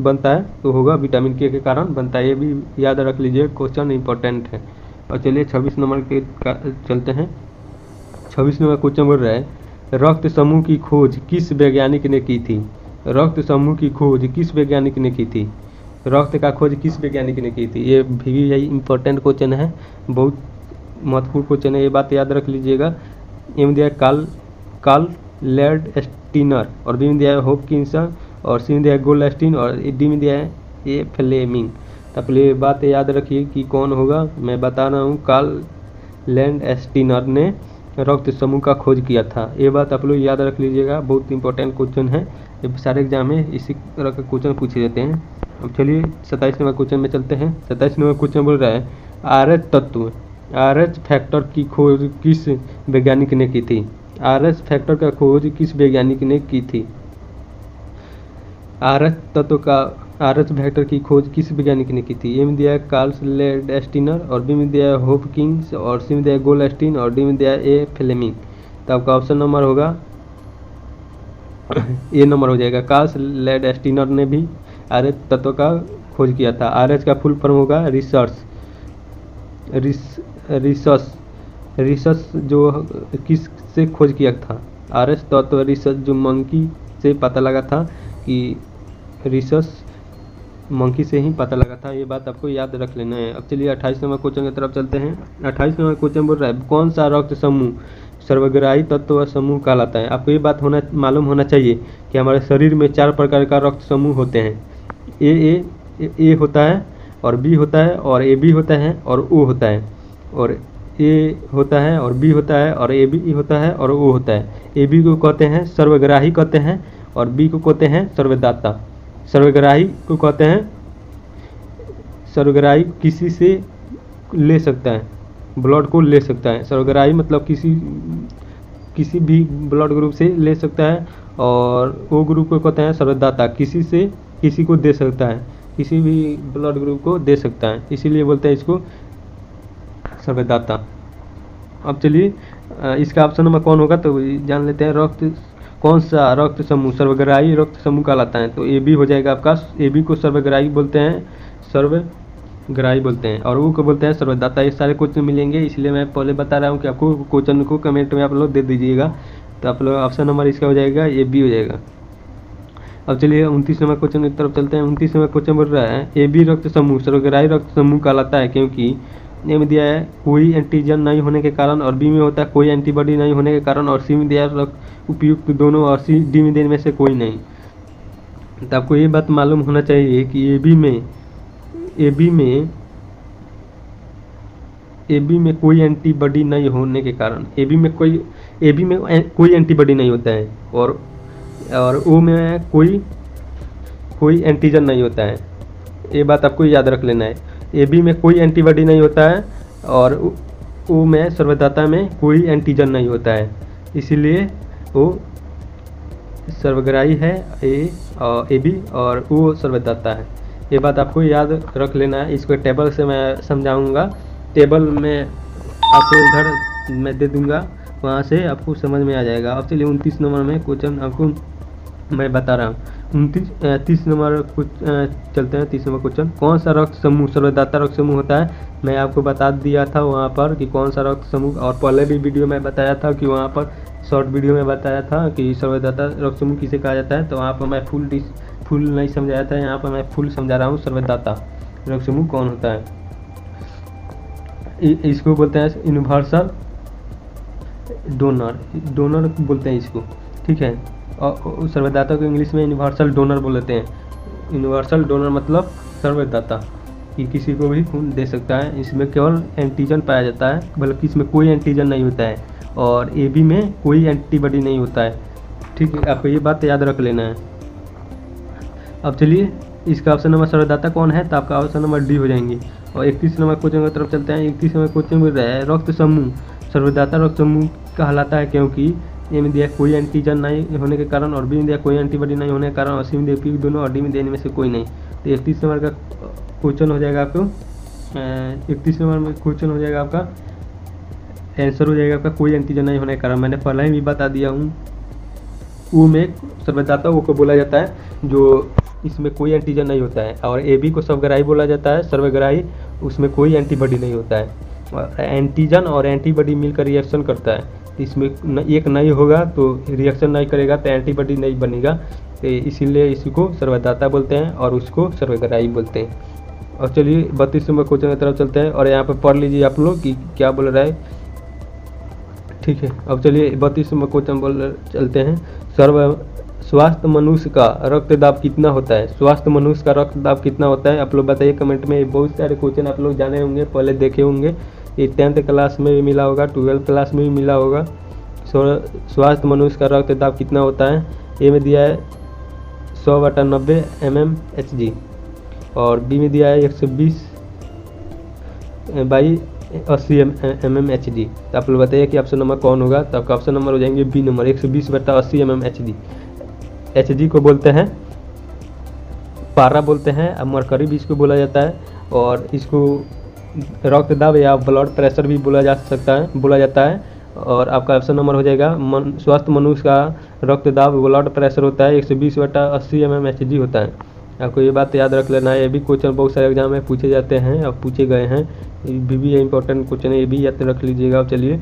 बनता है? तो होगा विटामिन के कारण बनता है। ये भी याद रख लीजिए, क्वेश्चन इंपॉर्टेंट है। और चलिए 26 नंबर के चलते हैं। 26 नंबर क्वेश्चन बोल रहा है रक्त समूह की खोज किस वैज्ञानिक ने की थी? रक्त समूह की खोज किस वैज्ञानिक ने की थी? रक्त का खोज किस वैज्ञानिक ने की थी? ये भी यही इंपॉर्टेंट क्वेश्चन है, बहुत महत्वपूर्ण क्वेश्चन है, ये बात याद रख लीजिएगा। ए में दिया है कार्ल लैंडस्टीनर, और बी में दिया है हॉपकिंसन, और सी में दिया है गोल्डस्टीन, और डी में दिया है ए फ्लेमिंग। तो पहले ये बात याद रखिए कि कौन होगा। मैं बता रहा हूँ, कार्ल लैंडस्टीनर ने रक्त समूह का खोज किया था। ये बात आप लोग याद रख लीजिएगा, बहुत इंपॉर्टेंट क्वेश्चन है। ये सारे एग्जाम में इसी तरह के क्वेश्चन पूछे जाते हैं। अब चलिए 27 नंबर क्वेश्चन में चलते हैं। 27 नंबर क्वेश्चन बोल रहा है RH तत्व, RH फैक्टर की खोज किस वैज्ञानिक ने की थी? RH फैक्टर का खोज किस वैज्ञानिक ने की थी? RH तत्व का RH फैक्टर की खोज किस वैज्ञानिक ने की थी? ए में दिया है कार्ल लैंडस्टीनर, और बी में दिया है हॉपकिंस, और सी में दिया है गोल्डस्टीन, और डी में दिया है ए फ्लेमिंग। तो आपका ऑप्शन नंबर होगा ए नंबर हो जाएगा। कार्ल लैंडस्टीनर ने भी RH तत्व का खोज किया था। RH का फुल फॉर्म होगा रिसर्च जो किस से खोज किया था? RH तत्व रिसर्च जो मंकी से पता लगा था, कि रिसर्च मंकी से ही पता लगा था। ये बात आपको याद रख लेना है। अब चलिए 28 नंबर क्वेश्चन की तरफ चलते हैं। 28 नंबर क्वेश्चन बोल रहा है कौन सा रक्त समूह सर्वग्राही तत्व समूह कहलाता है? आपको ये बात मालूम होना चाहिए कि हमारे शरीर में 4 प्रकार का रक्त समूह होते हैं। ए होता है, और बी होता है, और ए बी होता है, और ओ होता है। और ए होता है, और बी होता है, और ए बी होता है, और ओ होता है। ए बी को कहते हैं सर्वग्राही कहते हैं, और बी को कहते हैं सर्वदाता। सर्वग्राही को कहते हैं, सर्वग्राही किसी से ले सकता है, ब्लड को ले सकता है। सर्वग्राही मतलब किसी भी ब्लड ग्रुप से ले सकता है, और ओ ग्रुप को कहते हैं सर्वदाता, किसी से किसी को दे सकता है, किसी भी ब्लड ग्रुप को दे सकता है, इसीलिए बोलते हैं इसको सर्वदाता। अब चलिए इसका ऑप्शन नंबर कौन होगा तो जान लेते हैं। कौन सा रक्त समूह सर्वग्राही रक्त समूह कहलाता है? तो ए बी हो जाएगा आपका। ए बी को सर्वग्राही बोलते हैं, सर्वग्राही बोलते हैं, और वो को बोलते हैं सर्वदाता। ये सारे क्वेश्चन मिलेंगे, इसलिए मैं पहले बता रहा हूँ कि आपको क्वेश्चन को कमेंट में आप लोग दे दीजिएगा। तो आप लोग ऑप्शन नंबर इसका हो जाएगा ए बी हो जाएगा। अब चलिए 29 नंबर क्वेश्चन की तरफ चलते हैं। 29 नंबर क्वेश्चन बोल रहा है ए बी रक्त समूह सर्वग्राही रक्त समूह कहलाता है क्योंकि ए में दिया है कोई एंटीजन नहीं होने के कारण, और बी में होता है कोई एंटीबॉडी नहीं होने के कारण, और सी में दिया है उपयुक्त दोनों, और सी डी में देने में से कोई नहीं। तो आपको ये बात मालूम होना चाहिए कि ए बी में कोई एंटीबॉडी नहीं होने के कारण, ए बी में कोई एंटीबॉडी नहीं होता है, और ओ में कोई एंटीजन नहीं होता है। ये बात आपको याद रख लेना है। ए बी में कोई एंटीबॉडी नहीं होता है, और ओ में सर्वदाता में कोई एंटीजन नहीं होता है, इसीलिए वो सर्वग्राही है ए बी, और वो सर्वदाता है। ये बात आपको याद रख लेना है। इसको टेबल से मैं समझाऊंगा, टेबल में आपको इधर मैं दे दूंगा, वहाँ से आपको समझ में आ जाएगा। अब चलिए 29 नंबर में क्वेश्चन आपको मैं बता रहा हूँ। 30 नंबर चलते हैं। 30 नंबर क्वेश्चन कौन सा रक्त समूह सर्वदाता रक्त समूह होता है? मैं आपको बता दिया था वहाँ पर कि कौन सा रक्त समूह, और पहले भी वीडियो में बताया था कि वहाँ पर शॉर्ट वीडियो में बताया था कि सर्वदाता रक्त समूह किसे कहा जाता है। तो वहाँ पर मैं फुल नहीं समझाया था, यहाँ पर मैं फुल समझा रहा हूँ। सर्वदाता रक्त समूह कौन होता है? इसको बोलते हैं यूनिवर्सल डोनर बोलते हैं इसको, ठीक है। और सर्वदाता को इंग्लिश में यूनिवर्सल डोनर बोलते हैं। यूनिवर्सल डोनर मतलब सर्वदाता, कि किसी को भी खून दे सकता है। इसमें केवल एंटीजन पाया जाता है, बल्कि इसमें कोई एंटीजन नहीं होता है, और ए बी में कोई एंटीबॉडी नहीं होता है, ठीक है। आपको ये बात याद रख लेना है। अब चलिए इसका ऑप्शन नंबर सर्वदाता कौन है? तो आपका ऑप्शन नंबर डी हो जाएंगे। और 31 नंबर क्वेश्चन की तरफ चलते हैं। 31 नंबर क्वेश्चन बोल रहा है रक्त समूह सर्वदाता रक्त समूह कहलाता है क्योंकि ए में दिया कोई एंटीजन नहीं होने के कारण, और बी में दिया कोई एंटीबॉडी नहीं होने के कारण, और सी में दिया दोनों, और डी में देने में से कोई नहीं। तो 31 नंबर का क्वेश्चन हो जाएगा आपको 31 नंबर में क्वेश्चन हो जाएगा आपका, आंसर हो जाएगा आपका कोई एंटीजन नहीं होने के कारण। मैंने पहले ही भी बता दिया हूँ। U में सर्वदाता वो को बोला जाता है जो इसमें कोई एंटीजन नहीं होता है, और AB को सर्वग्राही बोला जाता है, सर्वग्राही उसमें कोई एंटीबॉडी नहीं होता है। और एंटीजन और एंटीबॉडी मिलकर रिएक्शन करता है, इसमें एक नहीं होगा तो रिएक्शन नहीं करेगा तो एंटीबॉडी नहीं बनेगा, तो इसीलिए इसको सर्वदाता बोलते हैं और उसको सर्वग्राही बोलते हैं। और चलिए 32 नंबर क्वेश्चन की तरफ चलते हैं और यहाँ पर पढ़ लीजिए आप लोग कि क्या बोल रहा है, ठीक है। अब चलिए 32 नंबर क्वेश्चन बोल चलते हैं। स्वास्थ्य मनुष्य का रक्तदाब कितना होता है? स्वास्थ्य मनुष्य का रक्तदाब कितना होता है आप लोग बताइए कमेंट में। बहुत सारे क्वेश्चन आप लोग जाने होंगे, पहले देखे होंगे, ये 10th क्लास में भी मिला होगा, 12th क्लास में भी मिला होगा। स्वास्थ्य मनुष्य का रक्तदाब कितना होता है? ए में दिया है 100/90 mmHg और बी में दिया है 120/80 mmHg। तो आप लोग बताइए कि ऑप्शन नंबर कौन होगा? तो आपका ऑप्शन नंबर हो जाएंगे बी नंबर 120/80 mmHg। Hg को बोलते हैं पारा बोलते हैं, अब मरकरी भी इसको बोला जाता है, और इसको रक्तदाब या ब्लड प्रेशर भी बोला जाता है। और आपका ऑप्शन नंबर हो जाएगा स्वस्थ मनुष्य का रक्तदाब ब्लड प्रेशर होता है 120/80 mmHg होता है। आपको ये बात याद रख लेना है, ये भी क्वेश्चन बहुत सारे एग्जाम में पूछे जाते हैं और पूछे गए हैं, ये भी इंपॉर्टेंट क्वेश्चन है, ये भी याद रख लीजिएगा। अब चलिए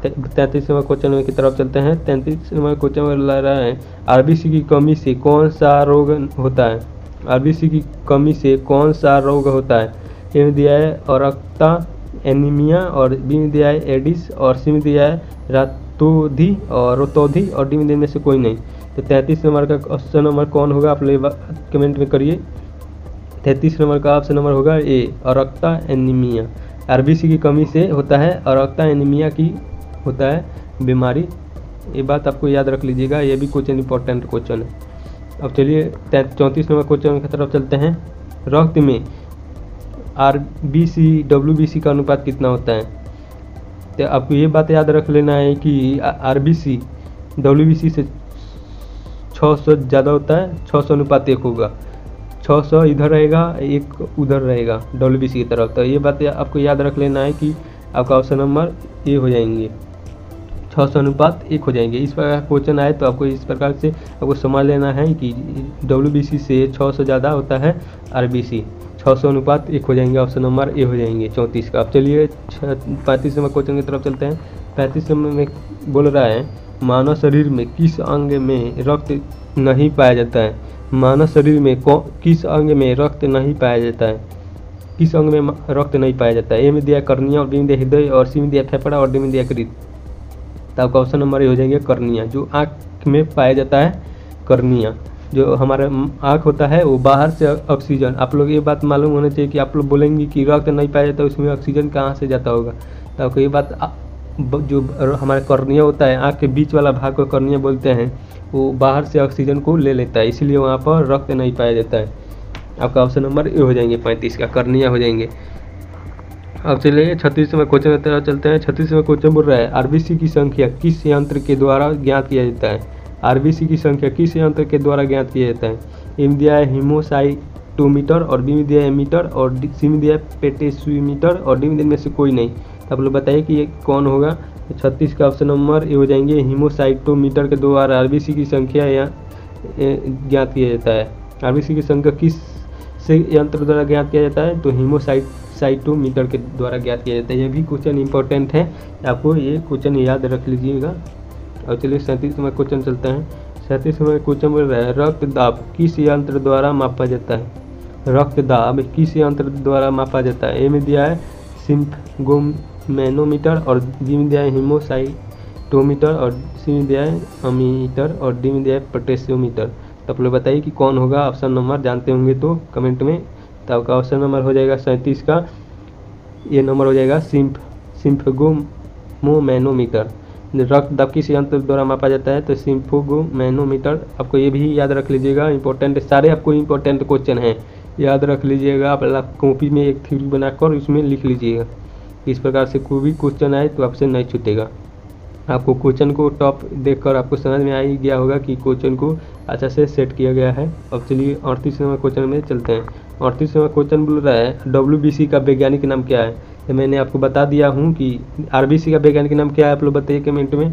33 नंबर क्वेश्चन की तरफ चलते हैं। 33 नंबर क्वेश्चन में लग रहा है आरबीसी की कमी से कौन सा रोग होता है? आरबीसी की कमी से कौन सा रोग होता है? ए में दिया है अरक्ता एनीमिया और बी में दिया है एडिस और सी में दिया है रोतौधी और डी में से कोई नहीं। तो 33 नंबर का ऑप्शन नंबर कौन होगा आप लोग कमेंट में करिए। 33 नंबर का ऑप्शन नंबर होगा ए अरक्ता एनीमिया। आरबीसी की कमी से होता है अरक्ता एनीमिया की होता है बीमारी, ये बात आपको याद रख लीजिएगा, ये भी क्वेश्चन इंपॉर्टेंट क्वेश्चन है। अब चलिए 34 नंबर क्वेश्चन की तरफ चलते हैं। रक्त में आरबीसी डब्ल्यूबीसी का अनुपात कितना होता है? तो आपको ये बात याद रख लेना है कि आरबीसी डब्ल्यूबीसी से 600 ज़्यादा होता है, 600 अनुपात 1 होगा, 600 इधर रहेगा 1 उधर रहेगा डब्ल्यूबीसी की तरफ। तो ये बात आपको याद रख लेना है कि आपका ऑप्शन नंबर ए हो जाएंगे, 600 अनुपात 1 हो जाएंगे। इस प्रकार क्वेश्चन आए तो आपको इस प्रकार से आपको समझ लेना है कि डब्ल्यूबीसी से 600 ज़्यादा होता है आरबीसी, 600 अनुपात 1 हो जाएंगे, ऑप्शन नंबर ए हो जाएंगे 34 का। अब चलिए 35 नंबर क्वेश्चन की तरफ चलते हैं। 35 नंबर में बोल रहा है मानव शरीर में किस अंग में रक्त नहीं पाया जाता है? मानव शरीर में किस अंग में रक्त नहीं पाया जाता है? किस अंग में रक्त नहीं पाया जाता है? ए में दिया कर्निया और बी में दिया हृदय और सी में दिया फेफड़ा और डी में दिया यकृत। तो आपका ऑप्शन नंबर ये हो जाएगा कर्निया, जो आँख में पाया जाता है कर्निया। जो हमारा आँख होता है वो बाहर से ऑक्सीजन, आप लोग ये बात मालूम होना चाहिए कि आप लोग बोलेंगे कि रक्त नहीं पाया जाता उसमें ऑक्सीजन कहाँ से जाता होगा। तो आपको ये बात जो हमारा कर्निया होता है, आँख के बीच वाला भाग को कर्निया बोलते हैं, वो बाहर से ऑक्सीजन को ले लेता है, इसीलिए वहाँ पर रक्त नहीं पाया जाता है। आपका ऑप्शन नंबर ए हो जाएंगे 35 का कर्निया हो जाएंगे। अब चलिए 36 में क्वेश्चन की तरफ चलते हैं। 36 में क्वेश्चन बोल रहा है आरबीसी की संख्या किस यंत्र के द्वारा ज्ञात किया जाता है? आरबीसी की संख्या किस यंत्र के द्वारा ज्ञात किया जाता है? ए में दिया है हीमोसाइटोमीटर और बी में दिया है एमीटर और सी में दिया है पोटेशियोमीटर और डी में से कोई नहीं। तो आप लोग बताइए कि ये कौन होगा? 36 का ऑप्शन नंबर ये हो जाएंगे हीमोसाइटोमीटर के द्वारा आरबीसी की संख्या या ज्ञात किया जाता है। आरबीसी की संख्या किस से यंत्र द्वारा ज्ञात किया जाता है? तो हीमोसाइटोमीटर के द्वारा ज्ञात किया जाता है। ये भी क्वेश्चन इंपॉर्टेंट है, आपको ये क्वेश्चन याद रख लीजिएगा। और चलिए 37 में क्वेश्चन चलते हैं। 37 में क्वेश्चन बोल रहा है रक्तदाब किस यंत्र द्वारा मापा जाता है? रक्तदाब किस यंत्र द्वारा मापा जाता है? ए में दिया है सिम्फगोमैनोमीटर और बी में दिया है हीमोसाइटोमीटर और सी में दिया है अमीटर और डी में दिया है पोटेशियोमीटर। तो आप लोग बताइए कि कौन होगा? ऑप्शन नंबर जानते होंगे तो कमेंट में। तो आपका ऑप्शन नंबर हो जाएगा 37 का, ये नंबर हो जाएगा सिम्फगोमैनोमीटर। रक्तदाब किस यंत्र द्वारा मापा जाता है? तो सिम्फगोमैनोमीटर। आपको ये भी याद रख लीजिएगा, इंपॉर्टेंट सारे आपको इंपॉर्टेंट क्वेश्चन हैं, याद रख लीजिएगा। आप कॉपी में एक थ्योरी बनाकर उसमें लिख लीजिएगा, इस प्रकार से कोई भी क्वेश्चन आए तो आपसे नहीं छूटेगा। आपको क्वेश्चन को टॉप देखकर आपको समझ में आ ही गया होगा कि क्वेश्चन को अच्छा से सेट किया गया है। अब चलिए 38वें क्वेश्चन में चलते हैं। 38वां क्वेश्चन बोल रहा है WBC का वैज्ञानिक नाम क्या है। तो मैंने आपको बता दिया हूँ कि RBC का वैज्ञानिक नाम क्या है, आप लोग बताइए कमेंट में।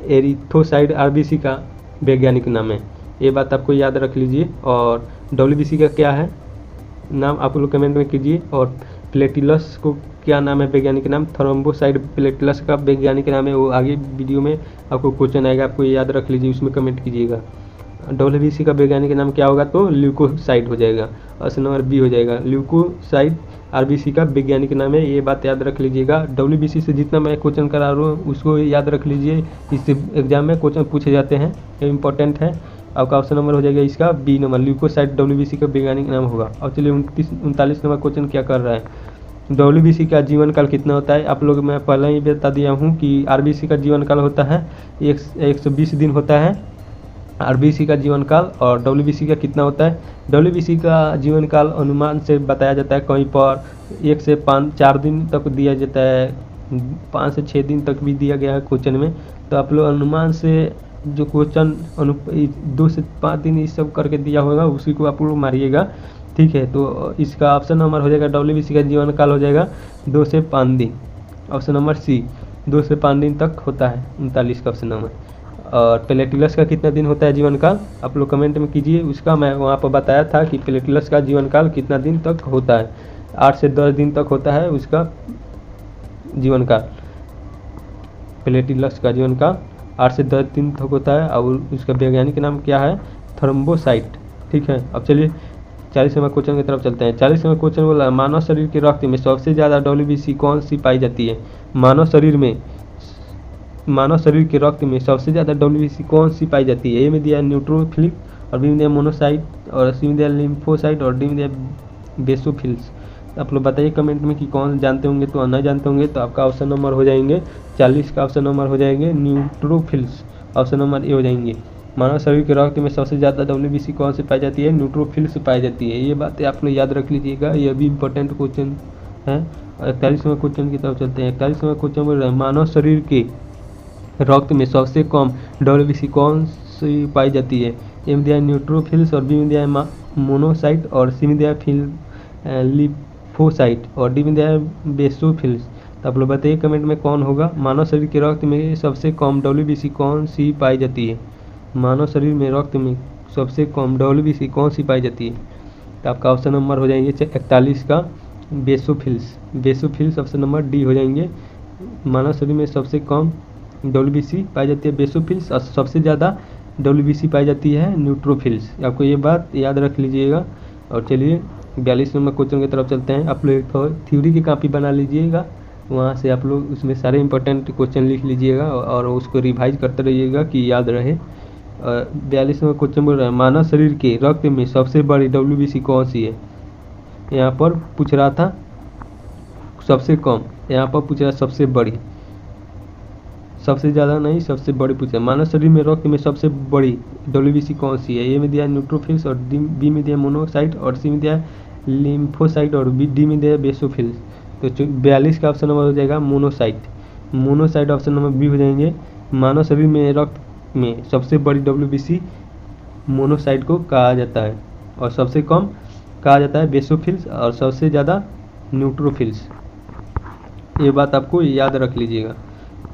एरिथ्रोसाइड RBC का वैज्ञानिक नाम है, ये बात आपको याद रख लीजिए। और WBC का क्या है नाम आप लोग कमेंट में कीजिए। और प्लेटिलस को क्या नाम है वैज्ञानिक नाम, थ्रोम्बोसाइड प्लेटिलस का वैज्ञानिक नाम है, वो आगे वीडियो में आपको क्वेश्चन आएगा, आपको याद रख लीजिए, उसमें कमेंट कीजिएगा। WBC का वैज्ञानिक नाम क्या होगा, तो ल्यूकोसाइड हो जाएगा, ऑप्शन नंबर बी हो जाएगा। ल्यूकोसाइड RBC का वैज्ञानिक नाम है, ये बात याद रख लीजिएगा। WBC से जितना मैं क्वेश्चन करा रहा हूँ उसको याद रख लीजिए, इस एग्जाम में क्वेश्चन पूछे जाते हैं, ये इंपॉर्टेंट है। आपका ऑप्शन नंबर हो जाएगा इसका बी नंबर, ल्यूकोसाइड WBC का वैज्ञानिक नाम होगा। अब चलिए 39 नंबर क्वेश्चन क्या कर रहा है। WBC का जीवन काल कितना होता है, आप लोग मैं पहले ही बता दिया हूँ कि RBC का जीवन काल होता है 120 दिन होता है RBC का जीवन काल। और WBC का कितना होता है, WBC का जीवन काल अनुमान से बताया जाता है, कहीं पर 1 से 4 दिन तक दिया जाता है, 5 से 6 दिन तक भी दिया गया है क्वेश्चन में। तो आप लोग अनुमान से जो क्वेश्चन 2 से 5 दिन इस सब करके दिया होगा उसी को आप लोग मारिएगा, ठीक है। तो इसका ऑप्शन नंबर हो जाएगा WBC का जीवन काल हो जाएगा 2 से 5 दिन, ऑप्शन नंबर सी 2 से 5 दिन तक होता है 39 का ऑप्शन नंबर। और प्लेटिलस का कितना दिन होता है जीवन काल, आप लोग कमेंट में कीजिए, उसका मैं वहाँ पर बताया था कि प्लेटिलस का जीवन काल कितना दिन तक होता है, 8 से 10 दिन तक होता है उसका जीवन काल। प्लेटिलस का जीवन काल 8 से 10 दिन तक होता है और उसका वैज्ञानिक नाम क्या है, थ्रोम्बोसाइट, ठीक है। अब चलिए 40वें क्वेश्चन की तरफ चलते हैं। 40वें क्वेश्चन बोला मानव शरीर के रक्त में सबसे ज़्यादा WBC कौन सी पाई जाती है। मानव शरीर के रक्त में सबसे ज़्यादा WBC कौन सी पाई जाती है। ए में दिया न्यूट्रोफिल और बी में दिया मोनोसाइट और सी में दिया लिम्फोसाइट और डी में दिया बेसोफिल्स। आप लोग बताइए कमेंट में कि कौन जानते होंगे, तो नहीं जानते होंगे तो आपका ऑप्शन नंबर हो जाएंगे 40 का ऑप्शन नंबर हो जाएंगे न्यूट्रोफिल्स, ऑप्शन नंबर ए हो जाएंगे। मानव शरीर के रक्त में सबसे ज़्यादा WBC कौन से पाई जाती है, न्यूट्रोफिल्स पाई जाती है, ये बातें आप लोग याद रख लीजिएगा, ये भी इंपॉर्टेंट क्वेश्चन है। 41वें क्वेश्चन की तरफ चलते हैं। 41वें क्वेश्चन बोल रहे हैं मानव शरीर के रक्त में सबसे कम WBC कौन सी पाई जाती है। ए में दिया न्यूट्रोफिल्स और बी में दिया मोनोसाइट और सी में दिया लिम्फोसाइट और डी में दिया बेसोफिल्स। तो आप लोग बताइए कमेंट में कौन होगा। मानव शरीर के रक्त में सबसे कम WBC कौन सी पाई जाती है। मानव शरीर में रक्त में सबसे कम WBC कौन सी पाई जाती है, तो आपका ऑप्शन नंबर हो जाएंगे 41 का बेसोफिल्स ऑप्शन नंबर डी हो जाएंगे। मानव शरीर में सबसे कम WBC पाई जाती है बेसोफिल्स और सबसे ज़्यादा WBC पाई जाती है न्यूट्रोफिल्स, आपको ये बात याद रख लीजिएगा। और चलिए 42 नंबर क्वेश्चन की तरफ चलते हैं। आप लोग थ्योरी की कॉपी बना लीजिएगा, वहाँ से आप लोग उसमें सारे इंपॉर्टेंट क्वेश्चन लिख लीजिएगा और उसको रिवाइज करते रहिएगा कि याद रहे। 42वें क्वेश्चन बोल रहा है मानव शरीर के रक्त में सबसे बड़ी WBC कौन सी है। यहाँ पर पूछ रहा था सबसे कम, यहाँ पर पूछ रहा है सबसे बड़ी, सबसे ज़्यादा नहीं सबसे बड़ी पूछा। मानव शरीर में रक्त में सबसे बड़ी WBC कौन सी है। ए में दिया न्यूट्रोफिल्स और बी में दिया मोनोसाइट और सी में दिया लिम्फोसाइट और डी में दिया बेसोफिल्स। तो 42 का ऑप्शन नंबर हो जाएगा मोनोसाइट ऑप्शन नंबर बी हो जाएंगे। मानव शरीर में रक्त में सबसे बड़ी WBC मोनोसाइट को कहा जाता है और सबसे कम कहा जाता है बेसोफिल्स और सबसे ज़्यादा न्यूट्रोफिल्स, ये बात आपको याद रख लीजिएगा।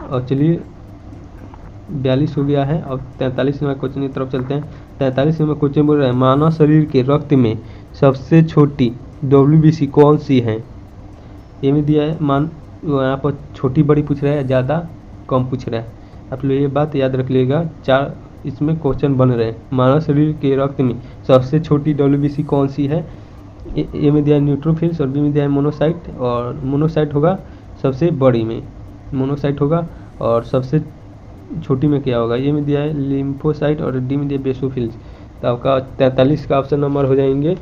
और चलिए 42 हो गया है। अब 43वें क्वेश्चन की तरफ चलते हैं। 43वें क्वेश्चन बोल रहे हैं मानव शरीर के रक्त में सबसे छोटी WBC कौन सी है। ये में दिया है यहाँ पर छोटी बड़ी पूछ रहा है, ज़्यादा कम पूछ रहा है, आप लोग ये बात याद रख लीजिएगा। 4 इसमें क्वेश्चन बन रहे हैं। मानव शरीर के रक्त में सबसे छोटी WBC कौन सी है। ए में दिया न्यूट्रोफिल्स और बी में दिया मोनोसाइट और मोनोसाइट होगा सबसे बड़ी में, मोनोसाइट होगा और सबसे छोटी में क्या होगा। ए में दिया है लिम्फोसाइट और डी में दिया बेसोफिल्स। तो आपका 43 का ऑप्शन नंबर हो जाएंगे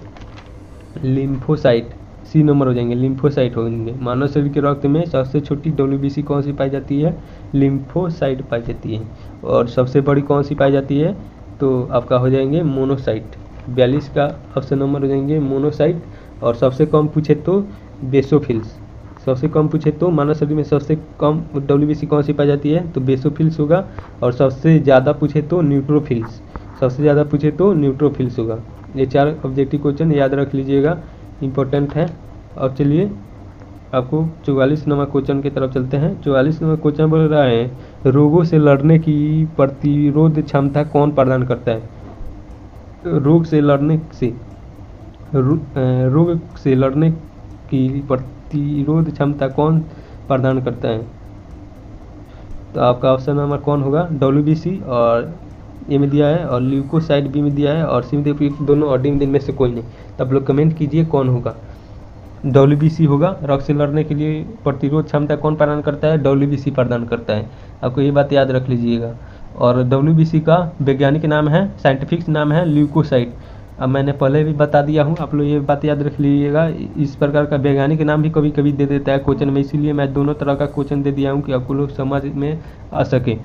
लिम्फोसाइट, सी नंबर हो जाएंगे लिम्फोसाइट होंगे। मानव शरीर के रक्त में सबसे छोटी WBC कौन सी पाई जाती है, लिम्फोसाइट पाई जाती है। और सबसे बड़ी कौन सी पाई जाती है, तो आपका हो जाएंगे मोनोसाइट। 42 का ऑप्शन नंबर हो जाएंगे मोनोसाइट और सबसे कम पूछे तो बेसोफिल्स। सबसे कम पूछे तो मानव शरीर में सबसे कम WBC कौन सी पाई जाती है, तो बेसोफिल्स होगा। और सबसे ज़्यादा पूछे तो न्यूट्रोफिल्स, सबसे ज़्यादा पूछे तो न्यूट्रोफिल्स होगा। ये 4 ऑब्जेक्टिव क्वेश्चन याद रख लीजिएगा, इम्पोर्टेंट है। और चलिए आपको 44 नंबर क्वेश्चन की तरफ चलते हैं। 44 नंबर क्वेश्चन बोल रहा है, रोगों से लड़ने की प्रतिरोध क्षमता कौन प्रदान करता है। रोग से लड़ने की प्रतिरोध क्षमता कौन प्रदान करता है, तो आपका ऑप्शन नंबर कौन होगा, WBC और ए में दिया है, और ल्यूकोसाइड बी में दिया है, और सी में दिया दोनों, और डी में में से कोई नहीं। तो आप लोग कमेंट कीजिए कौन होगा। WBC होगा। रोग से लड़ने के लिए प्रतिरोध क्षमता कौन प्रदान करता है, WBC प्रदान करता है। आपको ये बात याद रख लीजिएगा। और WBC का वैज्ञानिक नाम है, साइंटिफिक नाम है ल्यूकोसाइड। अब मैंने पहले भी बता दिया हूँ, आप लोग ये बात याद रख लीजिएगा। इस प्रकार का वैज्ञानिक नाम भी कभी कभी दे देता है क्वेश्चन में, इसीलिए मैं दोनों तरह का क्वेश्चन दे दिया हूँ कि आपको लोग समझ में आ सके।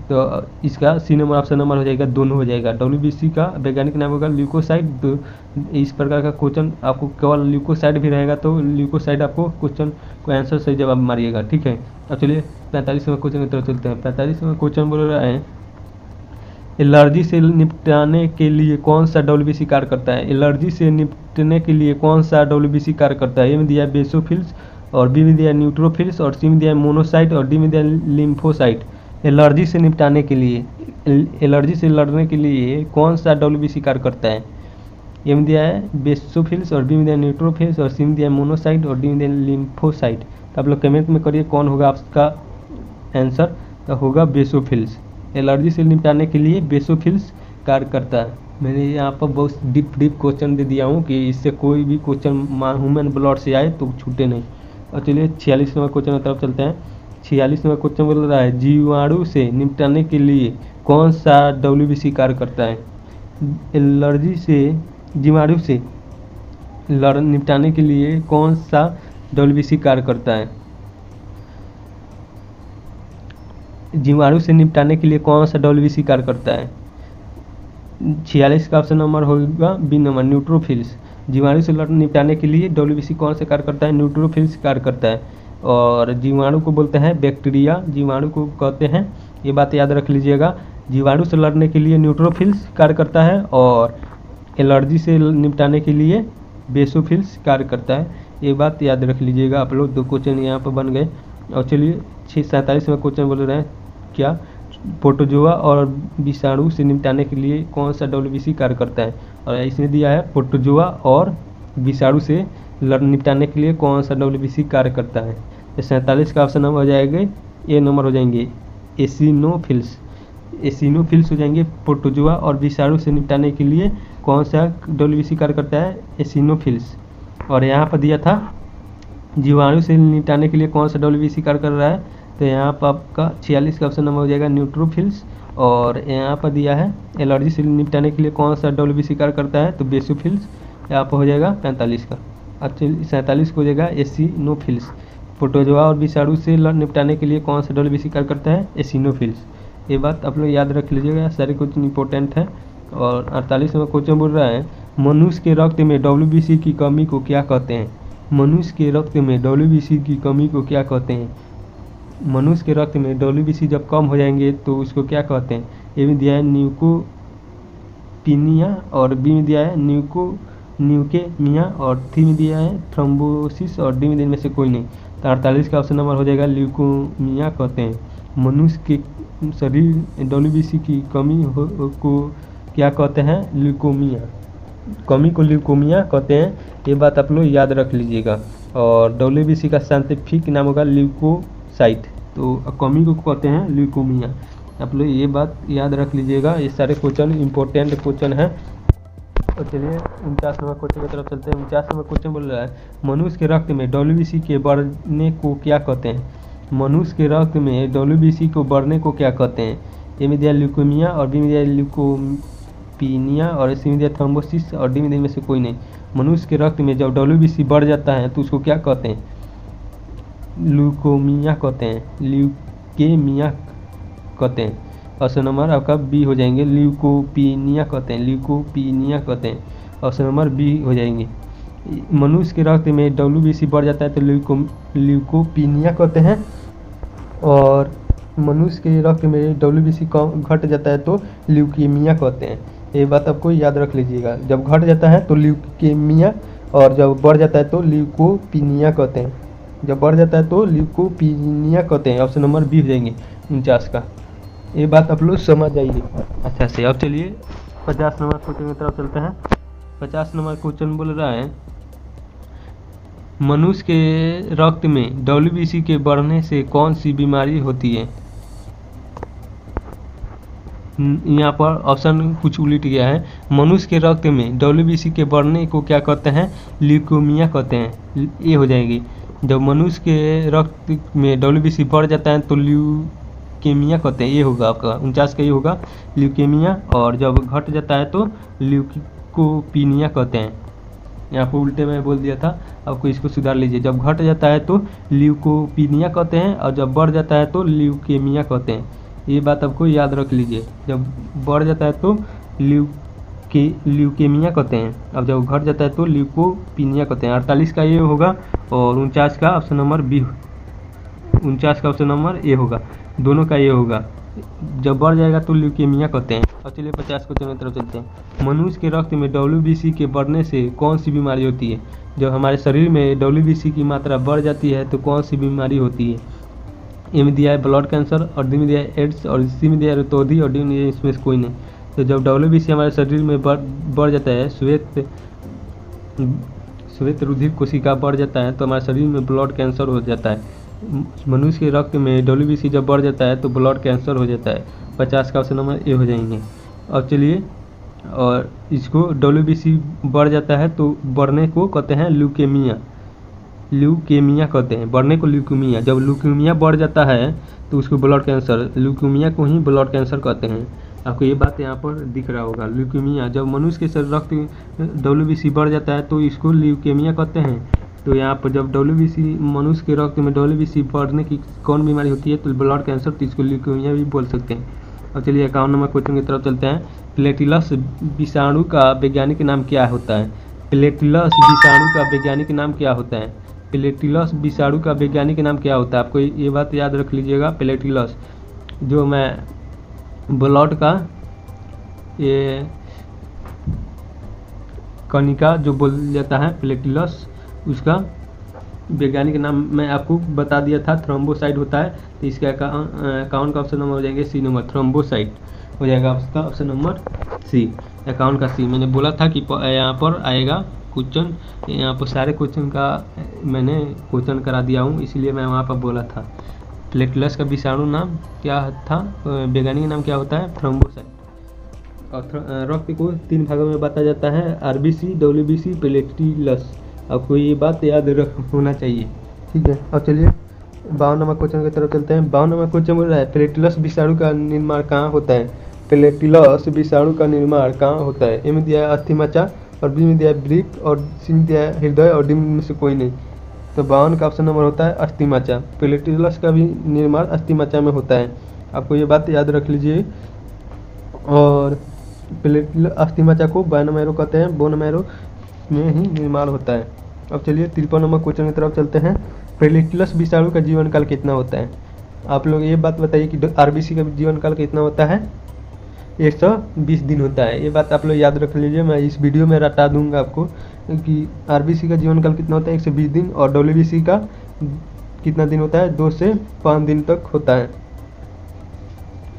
तो इसका सी नंबर ऑप्शन नंबर हो जाएगा, दोनों हो जाएगा। WBC का वैज्ञानिक नाम होगा ल्यूकोसाइड। तो इस प्रकार का क्वेश्चन आपको केवल ल्यूकोसाइड भी रहेगा तो ल्यूकोसाइड आपको क्वेश्चन को आंसर सही जवाब मारिएगा, ठीक है। अब चलिए 45वें क्वेश्चन की तरफ चलते हैं। 45वें क्वेश्चन बोल रहा है, एलर्जी से निपटने के लिए कौन सा WBC कार्य करता है। एलर्जी से निपटने के लिए कौन सा WBC कार्य करता है। ए में दिया है बेसोफिल्स, और बी में दिया है न्यूट्रोफिल्स, और सी में दिया है मोनोसाइट, और डी में दिया है लिम्फोसाइट। एलर्जी से निपटाने के लिए, एलर्जी से लड़ने के लिए कौन सा WBC कार्य करता है। ए में दिया है बेसोफिल्स, और बी में दिया है न्यूट्रोफिल्स, और सी में दिया है मोनोसाइट, और डी में दिया है लिम्फोसाइट। तो आप लोग कमेंट में करिए कौन होगा आपका आंसर। तो होगा बेसोफिल्स। एलर्जी से निपटाने के लिए बेसोफिल्स कार्य करता है। मैंने यहाँ पर बहुत डीप क्वेश्चन दे दिया हूँ कि इससे कोई भी क्वेश्चन ह्यूमन ब्लड से आए तो छूटे नहीं। और चलिए 46 नंबर क्वेश्चन की तरफ चलते हैं। 46 नंबर क्वेश्चन बोल रहा है, जीवाणु से निपटाने के लिए कौन सा WBC कार्य करता है। एलर्जी से जीवाणु से निपटाने के लिए कौन सा WBC कार्य करता है। जीवाणु से निपटाने के लिए कौन सा WBC कार्य करता है। 46 का ऑप्शन नंबर होगा बी नंबर, न्यूट्रोफिल्स। जीवाणु से निपटाने के लिए WBC कौन से कार्य करता है, न्यूट्रोफिल्स कार्य करता है। और जीवाणु को बोलते हैं बैक्टीरिया, जीवाणु को कहते हैं, ये बात याद रख लीजिएगा। जीवाणु से लड़ने के लिए न्यूट्रोफिल्स कार्य करता है, और एलर्जी से निपटाने के लिए बेसोफिल्स कार्य करता है। ये बात याद रख लीजिएगा आप लोग। 2 क्वेश्चन यहाँ पर बन गए। और चलिए 47 में क्वेश्चन बोल रहे हैं, क्या प्रोटोजोआ और विषाणु से निपटाने के लिए कौन सा WBC कार्य करता है। और इसमें दिया है प्रोटोजोआ और विषाणु से निपटाने के लिए कौन सा WBC कार्य करता है। तो 47 का ऑप्शन नंबर हो जाएगा, ए नंबर हो जाएंगे एसिनोफिल्स। एसिनोफिल्स हो जाएंगे। प्रोटोजोआ और विषाणु से निपटाने के लिए कौन सा WBC कार्य करता है, एसिनोफिल्स। और यहाँ पर दिया था जीवाणु से निपटाने के लिए कौन सा WBC कार्य कर रहा है, तो यहाँ पर आपका 46 का ऑप्शन नंबर हो जाएगा न्यूट्रोफिल्स। और यहाँ पर दिया है एलर्जी से निपटाने के लिए कौन सा WBC कार्य करता है, तो बेसोफिल्स। यहाँ पर हो जाएगा 45 का। अच्छा 47 को हो जाएगा एसिनोफिल्स। प्रोटोजोआ और विषाणु से निपटाने के लिए कौन सा WBC कार्य करता है, एसिनोफिल्स। ये बात आप लोग याद रख लीजिएगा, सारे क्वेश्चन इंपॉर्टेंट है। और 48 में क्वेश्चन बोल रहा है, मनुष्य के रक्त में WBC की कमी को क्या कहते हैं। मनुष्य के रक्त में WBC की कमी को क्या कहते हैं। मनुष्य के रक्त में WBC जब कम हो जाएंगे तो उसको क्या कहते हैं। ए में दिया है न्यूकोपिनिया, और बी में दिया है न्यूकेमिया, और सी में दिया है थ्रोम्बोसिस, और डी में से कोई नहीं। तो 48 का ऑप्शन नंबर हो जाएगा ल्यूकोमिया कहते हैं। मनुष्य के शरीर WBC की कमी को क्या कहते हैं, ल्यूकोमिया। कमी को ल्यूकोमिया कहते हैं, ये बात आप लोग याद रख लीजिएगा। और WBC का साइंटिफिक नाम होगा ल्यूकोसाइट। तो कमी को कहते हैं ल्यूकोमिया। आप लोग ये बात याद रख लीजिएगा। ये सारे क्वेश्चन इंपॉर्टेंट क्वेश्चन है। और चलिए 49 नंबर क्वेश्चन की तरफ चलते हैं। 49 नंबर क्वेश्चन बोल रहा है, मनुष्य के रक्त में WBC के बढ़ने को क्या कहते हैं। मनुष्य के रक्त में WBC को बढ़ने को क्या कहते हैं। ए में दिया ल्यूकोमिया, और बी में दिया ल्यूकोपिनिया, और सी में दिया थ्रोम्बोसिस, और डी में से कोई नहीं। मनुष्य के रक्त में जब WBC बढ़ जाता है तो उसको क्या कहते हैं, ल्यूकोमिया कहते हैं, ल्यूकेमिया कहते हैं। ऑप्शन नंबर आपका बी हो जाएंगे, ल्यूकोपिनिया कहते हैं, ल्यूकोपिनिया कहते हैं। ऑप्शन नंबर बी हो जाएंगे। मनुष्य के रक्त में WBC बढ़ जाता है तो ल्यूकोपीनिया कहते हैं, और मनुष्य के रक्त में WBC कम घट जाता है तो ल्यूकीमिया कहते हैं। ये बात आपको याद रख लीजिएगा, जब घट जाता है तो ल्यूकीमिया और जब बढ़ जाता है तो ल्यूकोपीनिया कहते हैं। जब बढ़ जाता है तो ल्यूकोपीनिया कहते हैं। ऑप्शन नंबर बी हो जाएंगे 49 का। ये बात आप लोग समझ जाइए अच्छा से। अब चलिए 50 नंबर क्वेश्चन की तरफ चलते हैं। 50 नंबर क्वेश्चन बोल रहा है मनुष्य के रक्त में WBC के बढ़ने से कौन सी बीमारी होती है। यहाँ पर ऑप्शन कुछ उलट गया है। मनुष्य के रक्त में WBC के बढ़ने को क्या कहते हैं, ल्यूकेमिया कहते हैं। ये हो जाएगी। जब मनुष्य के रक्त में WBC बढ़ जाता है तो ल्यूकेमिया कहते हैं। ये होगा आपका 49 का, ये होगा ल्यूकेमिया। और जब घट जाता है तो ल्यूकोपीनिया कहते हैं। यहाँ पर उल्टे में बोल दिया था, आपको इसको सुधार लीजिए। जब घट जाता है तो ल्यूकोपीनिया कहते हैं और जब बढ़ जाता है तो ल्यूकेमिया कहते हैं। ये बात आपको याद रख लीजिए। जब बढ़ जाता है तो ल्यूकेमिया कहते हैं, अब जब घट जाता है तो ल्यूकोपीनिया कहते हैं। 48 का ये होगा और 49 का ऑप्शन नंबर बी, 49 का ऑप्शन नंबर ए होगा। दोनों का ये होगा। जब बढ़ जाएगा तो ल्यूकेमिया कहते हैं। अब चलिए 50 क्वेश्चन की तरफ चलते हैं। मनुष्य के रक्त में WBC के बढ़ने से कौन सी बीमारी होती है। जब हमारे शरीर में WBC की मात्रा बढ़ जाती है तो कौन सी बीमारी होती है। ए में दिया है ब्लड कैंसर, और डी में दिया है एड्स, और सी में दिया है रतौंधी, और डी में दिया है इसमें से कोई नहीं। तो जब WBC हमारे शरीर में बढ़ जाता है, श्वेत रुधिर कोशिका बढ़ जाता है तो हमारे शरीर में ब्लड कैंसर हो जाता है। मनुष्य के रक्त में WBC जब बढ़ जाता है तो ब्लड कैंसर हो जाता है। 50 का ऑप्शन नंबर ए हो जाएंगे। अब चलिए, और इसको WBC बढ़ जाता है तो बढ़ने को कहते हैं ल्यूकेमिया, ल्यूकेमिया कहते हैं। बढ़ने को ल्यूकेमिया। जब ल्यूकेमिया बढ़ जाता है तो उसको ब्लड कैंसर, ल्यूकेमिया को ही ब्लड कैंसर कहते हैं। आपको ये बात यहाँ पर दिख रहा होगा। ल्यूकेमिया, जब मनुष्य के शरीर रक्त WBC बढ़ जाता है तो इसको ल्यूकेमिया कहते हैं। तो यहाँ पर जब WBC मनुष्य के रक्त में WBC बढ़ने की कौन बीमारी होती है तो ब्लड कैंसर, तो इसको ल्यूकेमिया भी बोल सकते हैं। अब चलिए 51 नंबर क्वेश्चन की तरफ चलते हैं। प्लेटिलस विषाणु का वैज्ञानिक नाम क्या होता है। प्लेटिलस विषाणु का वैज्ञानिक नाम क्या होता है। प्लेटिलस विषाणु का वैज्ञानिक नाम क्या होता है। आपको ये बात याद रख लीजिएगा। प्लेटिलस जो मैं ब्लड का ये कणिका जो बोल जाता है प्लेटिलस, उसका वैज्ञानिक नाम मैं आपको बता दिया था, थ्रोम्बोसाइट होता है। तो इसका 51 का ऑप्शन नंबर हो जाएंगे सी नंबर, थ्रोम्बोसाइट हो जाएगा उसका ऑप्शन नंबर सी, 51 का सी। मैंने बोला था कि यहाँ पर आएगा क्वेश्चन, यहाँ पर सारे क्वेश्चन का मैंने क्वेश्चन करा दिया हूँ, इसलिए मैं वहाँ पर बोला था। प्लेटिलस का विषाणु नाम क्या था, वैज्ञानिक नाम क्या होता है, थ्रोम्बोसाइट। और रक्त को 3 भागों में बांटा जाता है, RBC, WBC, प्लेटिलस। आपको ये बात याद होना चाहिए, ठीक है। अब चलिए 52 नंबर क्वेश्चन की तरफ चलते हैं। 52 नंबर क्वेश्चन बोल रहा है प्लेटिलस विषाणु का निर्माण कहाँ होता है। प्लेटिलस विषाणु का निर्माण कहाँ होता है। ए में दिया है अस्थिमज्जा, और बी में दिया है वृक्क, और सी में दिया है हृदय, और डी में से कोई नहीं। तो 52 का ऑप्शन नंबर होता है अस्थिमज्जा। प्लेटिलस का भी निर्माण अस्थिमज्जा में होता है। आपको ये बात याद रख लीजिए। और प्लेटिलस अस्थिमज्जा को बोन मैरो कहते हैं, बोन मैरो में ही निर्माण होता है। अब चलिए 53 नंबर क्वेश्चन की तरफ चलते हैं। प्लेटिलस विषाणु का जीवन काल कितना होता है। आप लोग ये बात बताइए कि RBC का जीवन काल कितना होता है। 120 दिन होता है। ये बात आप लोग याद रख लीजिए। मैं इस वीडियो में रटा दूंगा आपको कि RBC का जीवन काल कितना होता है, 120 दिन, और WBC का कितना दिन होता है, 2 से 5 दिन तक होता है।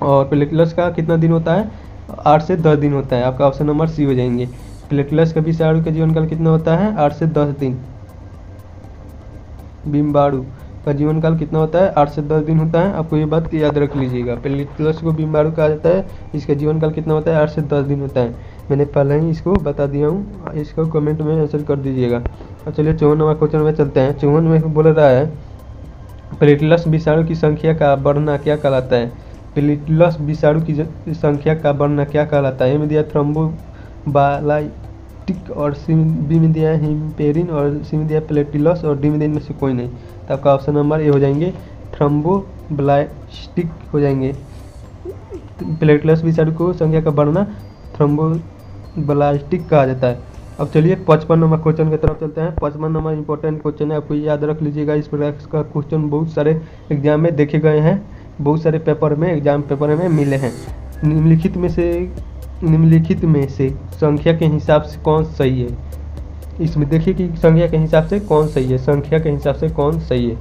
और प्लेटिलस का कितना दिन होता है, 8 से 10 दिन होता है। आपका ऑप्शन नंबर सी हो जाएंगे। प्लेटिलस का विषाणु का जीवन काल कितना होता है, 8 से 10 दिन। बिम्बाणु का जीवन काल कितना होता है, 8 से 10 दिन होता है। आपको ये बात याद रख लीजिएगा। प्लेटिलस को बिम्बाणु कहा जाता है, इसका जीवन काल कितना होता है, 8 से 10 दिन होता है। मैंने पहले ही इसको बता दिया हूँ, इसको कमेंट में आंसर कर दीजिएगा। अब चलिए 54 नंबर क्वेश्चन में चलते हैं। 54 में बोल रहा है प्लेटिलस विषाणु की संख्या का बढ़ना क्या कहलाता है। प्लेटिलस विषाणु की संख्या का बढ़ना क्या कहलाता है। में दिया थ्रोम्बोब्लास्टिक, और बी में दिया है हिमपेरिन, और सी में दिया प्लेटिलस, और डी में इनमें से कोई नहीं। तो आपका ऑप्शन नंबर ये हो जाएंगे, थ्रोम्बोब्लास्टिक हो जाएंगे। प्लेटिलस विषाणु को संख्या का बढ़ना थ्रोम्बोब्लास्टिक कहा जाता है। अब चलिए 55 नंबर क्वेश्चन की तरफ चलते हैं। 55 नंबर इंपॉर्टेंट क्वेश्चन है, आपको याद रख लीजिएगा। इस प्रकार का क्वेश्चन बहुत सारे एग्जाम में देखे गए हैं, बहुत सारे पेपर में, एग्जाम पेपर में मिले हैं। निम्नलिखित में से संख्या के हिसाब से कौन सही है? इसमें देखिए कि संख्या के हिसाब से कौन सही है, संख्या के हिसाब से कौन सही है।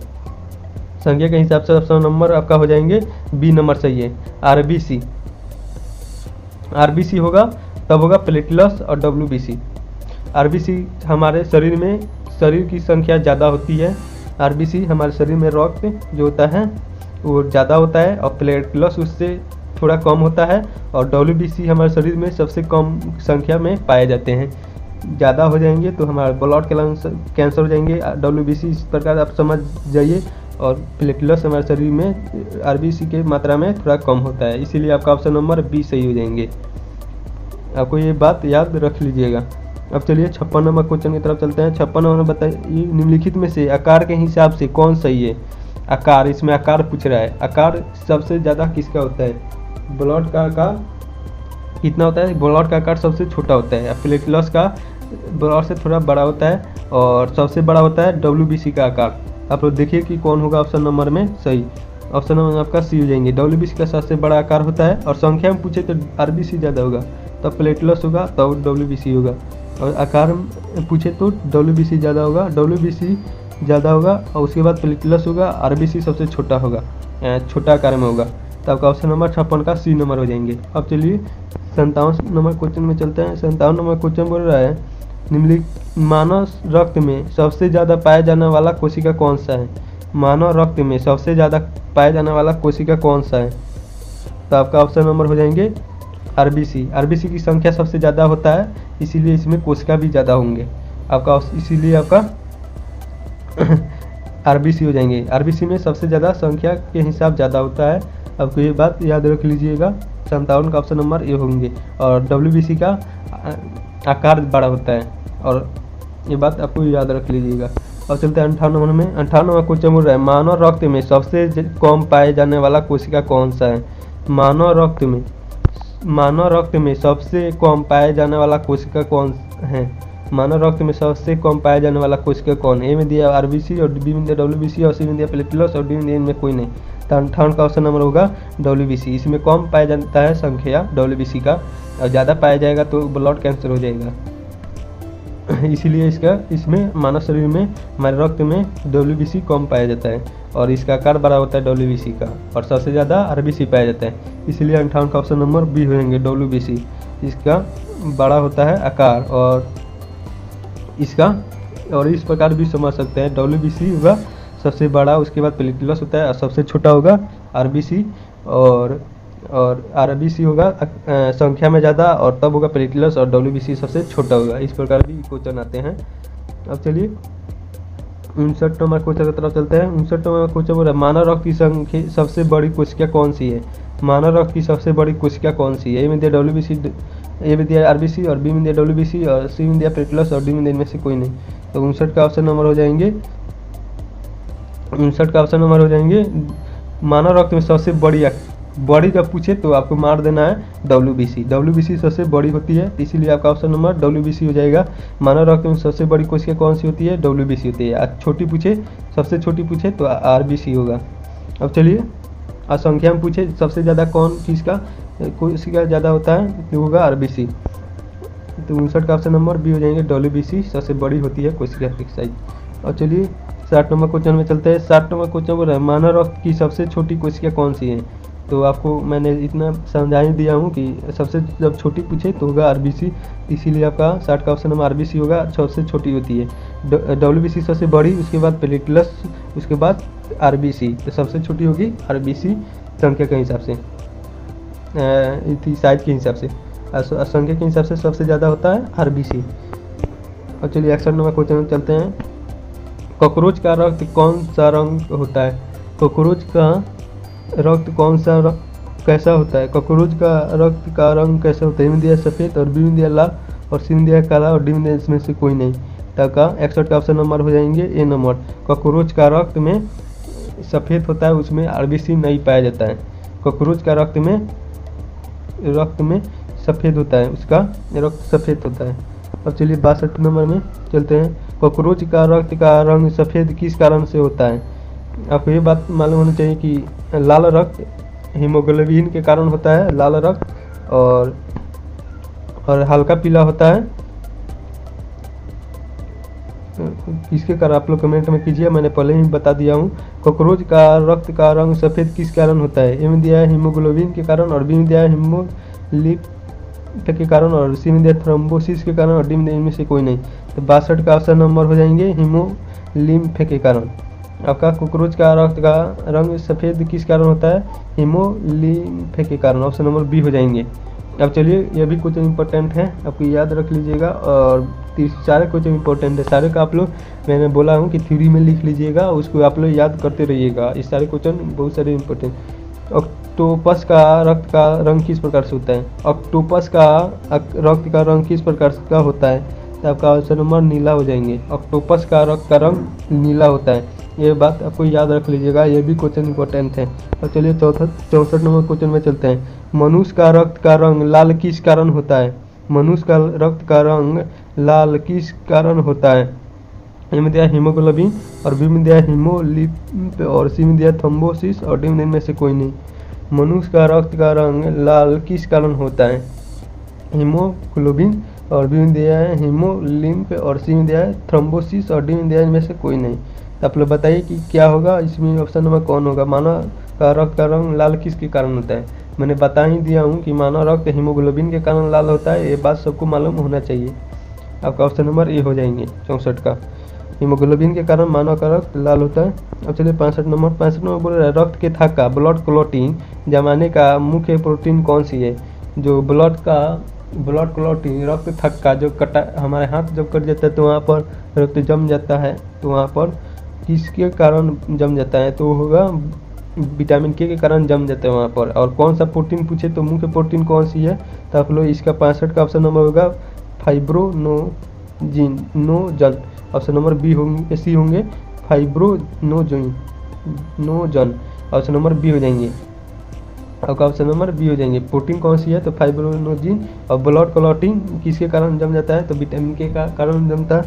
संख्या के हिसाब से ऑप्शन नंबर आपका हो जाएंगे बी नंबर सही है, आरबीसी। आरबीसी होगा तब होगा प्लेटलेट्स और डब्ल्यूबीसी। आरबीसी हमारे शरीर की संख्या ज़्यादा होती है। आरबीसी हमारे शरीर में रक्त जो होता है वो ज़्यादा होता है और प्लेटलेट्स उससे थोड़ा कम होता है, और डब्ल्यूबीसी हमारे शरीर में सबसे कम संख्या में पाए जाते हैं। ज़्यादा हो जाएंगे तो हमारा ब्लड कैंसर हो जाएंगे, डब्ल्यूबीसी इस प्रकार आप समझ जाइए। और प्लेटलेट्स हमारे शरीर में आरबीसी के मात्रा में थोड़ा कम होता है, इसीलिए आपका ऑप्शन नंबर बी सही हो जाएंगे। आपको ये बात याद रख लीजिएगा। अब चलिए 56 नंबर क्वेश्चन की तरफ चलते हैं। 56 नंबर बताइए निम्नलिखित में से आकार के हिसाब से कौन सही है? आकार, इसमें आकार पूछ रहा है। आकार सबसे ज़्यादा किसका होता है? ब्लड का आकार कितना होता है? ब्लड का आकार सबसे छोटा होता है, प्लेटलेट्स का ब्लड से थोड़ा बड़ा होता है, और सबसे बड़ा होता है डब्ल्यूबीसी का आकार। आप लोग देखिए कि कौन होगा ऑप्शन नंबर में सही। ऑप्शन नंबर आपका सी हो जाएंगे। डब्ल्यूबीसी का सबसे बड़ा आकार होता है, और संख्या में पूछे तो आरबीसी ज़्यादा होगा, तब प्लेटलेट्स होगा, तब डब्ल्यूबीसी होगा। और आकार में पूछे तो डब्ल्यूबीसी ज़्यादा होगा, और उसके बाद प्लेटलेट्स होगा, आरबीसी सबसे छोटा होगा, छोटा आकार में होगा। तो आपका ऑप्शन नंबर 56 का सी नंबर हो जाएंगे। अब चलिए 57 नंबर क्वेश्चन में चलते हैं। 57 नंबर क्वेश्चन बोल रहा है निम्नलिखित मानव रक्त में सबसे ज़्यादा पाया जाने वाला कोशिका कौन सा है? मानव रक्त में सबसे ज़्यादा पाया जाने वाला कोशिका कौन सा है? तो आपका ऑप्शन नंबर हो जाएंगे आरबीसी। आरबीसी की संख्या सबसे ज़्यादा होता है, इसीलिए इसमें कोशिका भी ज़्यादा होंगे। इसीलिए आपका आरबीसी हो जाएंगे। आरबीसी में सबसे ज़्यादा संख्या के हिसाब ज़्यादा होता है, आपको ये बात याद रख लीजिएगा। 57 का ऑप्शन नंबर ये होंगे। और डब्ल्यूबीसी का आकार बड़ा होता है, और ये बात आपको याद रख लीजिएगा। और चलते हैं 58 नंबर में। 58 नंबर क्वेश्चन बोल रहा है मानव रक्त में सबसे कम पाए जाने वाला कोशिका कौन सा है? मानव रक्त में सबसे कम पाए जाने वाला कोशिका कौन है? मानव रक्त में सबसे कम पाया जाने वाला कोशिका कौन है? ए में दिया आरबीसी, और बी में दिया डब्ल्यूबीसी, और सी में दिया प्लेटलेट्स, और डी में दिया इनमें कोई नहीं। तो 58 का ऑप्शन नंबर होगा डब्ल्यूबीसी। इसमें कम पाया जाता है संख्या डब्ल्यूबीसी का, और ज़्यादा पाया जाएगा तो ब्लड कैंसर हो जाएगा। इसीलिए इसमें मानव शरीर में, हमारे रक्त में डब्ल्यूबीसी कम पाया जाता है, और इसका आकार बड़ा होता है डब्ल्यूबीसी का, और सबसे ज़्यादा आरबीसी पाया जाता है। इसलिए 58 का ऑप्शन नंबर बी हो जाएंगे, डब्ल्यूबीसी। इसका बड़ा होता है आकार, और इस प्रकार भी समझ सकते हैं। डब्ल्यूबीसी होगा सबसे बड़ा, उसके बाद प्लेटलेट्स होता है, और सबसे छोटा होगा आरबीसी, और आरबीसी होगा संख्या में ज़्यादा, और तब होगा प्लेटलेट्स, और डब्ल्यूबीसी सबसे छोटा होगा। इस प्रकार भी क्वेश्चन आते हैं। अब चलिए 59 नंबर क्वेश्चन की तरफ चलते हैं। 59 नंबर क्वेश्चन बोल रहा है मानव रक्त की संख्या सबसे बड़ी कोशिका कौन सी है? मानव रक्त की सबसे बड़ी कोशिका कौन सी है? ए में दिया डब्ल्यूबीसी, ए में दिया आरबीसी, और बी में दिया डब्ल्यूबीसी, और सी में दिया प्लेटलेट्स, और डी में दिया इनमें से कोई नहीं। तो 59 का ऑप्शन नंबर हो जाएंगे, 59 का ऑप्शन नंबर हो जाएंगे मानव रक्त में सबसे बड़ी का पूछे तो आपको मार देना है डब्ल्यूबीसी। डब्ल्यूबीसी सबसे बड़ी होती है, इसीलिए आपका ऑप्शन नंबर डब्ल्यूबीसी हो जाएगा। मानव रक्त में सबसे बड़ी कोशिका कौन सी होती है? डब्ल्यूबीसी होती है। छोटी पूछे, सबसे छोटी पूछे तो आरबीसी होगा। अब चलिए संख्या में पूछे सबसे ज़्यादा किसका कोशिका ज़्यादा होता है, तो होगा आरबीसी। तो 59 का ऑप्शन नंबर बी हो जाएंगे, डब्ल्यूबीसी सबसे बड़ी होती है कोशिका की साइज। और चलिए 60 नंबर क्वेश्चन में चलते हैं। 60 नंबर क्वेश्चन बोल रहा है मानव रक्त की सबसे छोटी कोशिका कौन सी है? तो आपको मैंने इतना समझा ही दिया हूँ कि सबसे जब छोटी पूछे तो होगा आरबीसी, इसीलिए आपका 60 का ऑप्शन नंबर आरबीसी होगा, सबसे छोटी होती है। डब्ल्यूबीसी सबसे बड़ी, उसके बाद प्लेटलेट्स, उसके बाद आरबीसी, तो सबसे छोटी होगी आरबीसी संख्या के हिसाब से, साइज के हिसाब से। संख्या के हिसाब से सबसे ज़्यादा होता है आरबीसी। और चलिए 61 नंबर क्वेश्चन में चलते हैं। कॉकरोच का रक्त कौन सा रंग होता है? कॉकरोच का रक्त कैसा होता है? कॉकरोच का रक्त का रंग कैसा होता है? ए में दिया सफ़ेद, और बी में दिया लाल, और सी में दिया काला, और डी में दिया इसमें से कोई नहीं। तब का 61 का ऑप्शन नंबर हो जाएंगे ए नंबर। कॉकरोच का रक्त में सफ़ेद होता है, उसमें आरबीसी नहीं पाया जाता है। कॉकरोच का रक्त में सफ़ेद होता है, उसका रक्त सफ़ेद होता है। अब चलिए 62 नंबर में चलते हैं। कॉकरोच का रक्त का रंग सफ़ेद किस कारण से होता है? आपको ये बात मालूम होनी चाहिए कि लाल रक्त हीमोग्लोबिन के कारण होता है, लाल रक्त, और हल्का पीला होता है किसके कारण, आप लोग कमेंट में कीजिए, मैंने पहले ही बता दिया हूँ। कॉकरोच का रक्त का रंग सफ़ेद किस कारण होता है? ए में दिया है हीमोग्लोबिन के कारण, और बी में दिया है हीमोलिम्फ के कारण, और सी में दिया थ्रोम्बोसिस के कारण, और डी में दिया इनमें से कोई नहीं। तो 62 का ऑप्शन नंबर हो जाएंगे हीमोलिम्फ के कारण। आपका कॉकरोच का रक्त का रंग सफ़ेद किस कारण होता है? हीमोलिम्फ के कारण, ऑप्शन नंबर बी हो जाएंगे। अब चलिए, ये भी क्वेश्चन इंपॉर्टेंट है, आपको याद रख लीजिएगा, और सारे क्वेश्चन इंपॉर्टेंट है सारे का। आप लोग, मैंने बोला हूँ कि थ्योरी में लिख लीजिएगा, उसको आप लोग याद करते रहिएगा। इस सारे क्वेश्चन बहुत सारे इंपॉर्टेंट। ऑक्टोपस का रक्त का रंग किस प्रकार से होता है? ऑक्टोपस का रक्त का रंग किस प्रकार का होता है? तो आपका ऑप्शन नंबर नीला हो जाएंगे। ऑक्टोपस का रक्त का रंग नीला होता है, ये बात आपको याद रख लीजिएगा, ये भी क्वेश्चन इंपॉर्टेंट है। और चलिए 64 नंबर क्वेश्चन में चलते हैं। मनुष्य का रक्त का रंग लाल किस कारण होता है? मनुष्य का रक्त का रंग लाल किस कारण होता है? ए में दिया हीमोग्लोबिन, और बी में दिया हीमोलिम्फ, और सी में दिया थ्रोम्बोसिस, और डी में इनमें से कोई नहीं। मनुष्य का रक्त का रंग लाल किस कारण होता है? हीमोग्लोबिन, और बी में दिया है हीमोलिम्फ, और सी में दिया है थ्रोम्बोसिस, और डी में दिया है इनमें से कोई नहीं। तो आप लोग बताइए कि क्या होगा इसमें, ऑप्शन नंबर कौन होगा? मानव का रक्त का रंग लाल किसके कारण होता है? मैंने बता ही दिया हूँ कि मानव रक्त हीमोग्लोबिन के कारण लाल होता है, ये बात सबको मालूम होना चाहिए। आपका ऑप्शन नंबर ए हो जाएंगे 64 का, हीमोग्लोबिन के कारण मानव का रक्त लाल होता है। अब चलिए 65 नंबर बोल रहा है, रक्त के थक्का ब्लड क्लॉटिंग जमाने का मुख्य प्रोटीन कौन सी है? जो ब्लड क्लॉटिंग रक्त थक्का जो कटा, हमारे हाथ जब कट जाता है तो वहाँ पर रक्त जम जाता है, तो वहाँ पर किसके कारण जम जाता है? तो होगा विटामिन के कारण जम जाता है वहाँ पर। और कौन सा प्रोटीन पूछे तो मुख्य प्रोटीन कौन सी है? तो आप लोग इसका 65 का ऑप्शन नंबर होगा फाइब्रोनोजन, ऑप्शन नंबर बी होंगे, सी होंगे फाइब्रोनोजन, ऑप्शन नंबर बी हो जाएंगे। आपका ऑप्शन नंबर बी हो जाएंगे। प्रोटीन कौन सी है? तो फाइब्रोनोजिन। और ब्लड क्लॉटिंग किसके कारण जम जाता है? तो विटामिन के का कारण जमता है,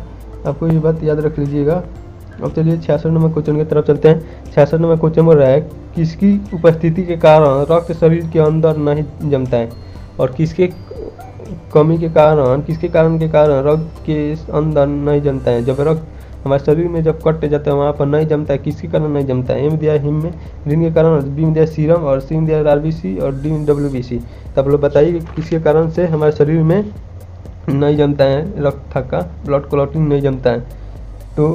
आपको ये बात याद रख लीजिएगा। अब चलिए 66 नंबर क्वेश्चन की तरफ चलते हैं। 66 नंबर क्वेश्चन बोल रहा है, किसकी उपस्थिति के कारण रक्त शरीर के अंदर नहीं जमता है? और किसके कमी के कारण, किसके कारण के कारण रक्त के अंदर नहीं जमता है? जब रक्त हमारे शरीर में जब कट जाता है वहाँ पर नहीं जमता है, किसके कारण नहीं जमता है? ए में दिया हीमोग्लोबिन के कारण, बी में दिया सीरम, और सी में दिया आरबीसी, और डी में WBC। तो आप लोग बताइए कि किसके कारण से हमारे शरीर में नहीं जमता है रक्त थक्का, ब्लड क्लॉटिंग नहीं जमता है? तो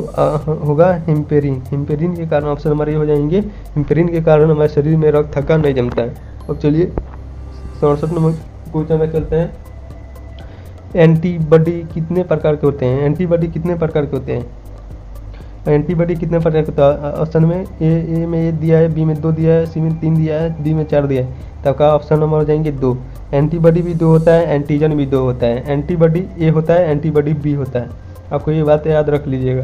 होगा हिम्पेरिन के कारण, ऑप्शन नंबर ये हो जाएंगे। हिम्पेरिन के कारण हमारे शरीर में रक्त थक्का नहीं जमता है। अब चलिए 67 नंबर क्वेश्चन में चलते हैं। एंटीबॉडी कितने प्रकार के होते हैं? एंटीबॉडी कितने प्रकार के होते हैं? एंटीबॉडी कितने प्रकार के होता है? ऑप्शन में ए में 1 दिया है, बी में 2 दिया है, सी में 3 दिया है, डी में 4 दिया है। तो आपका ऑप्शन नंबर हो जाएंगे 2। एंटीबॉडी भी 2 होता है, एंटीजन भी 2 होता है। एंटीबॉडी ए होता है, एंटीबॉडी बी होता है, आपको ये बात याद रख लीजिएगा।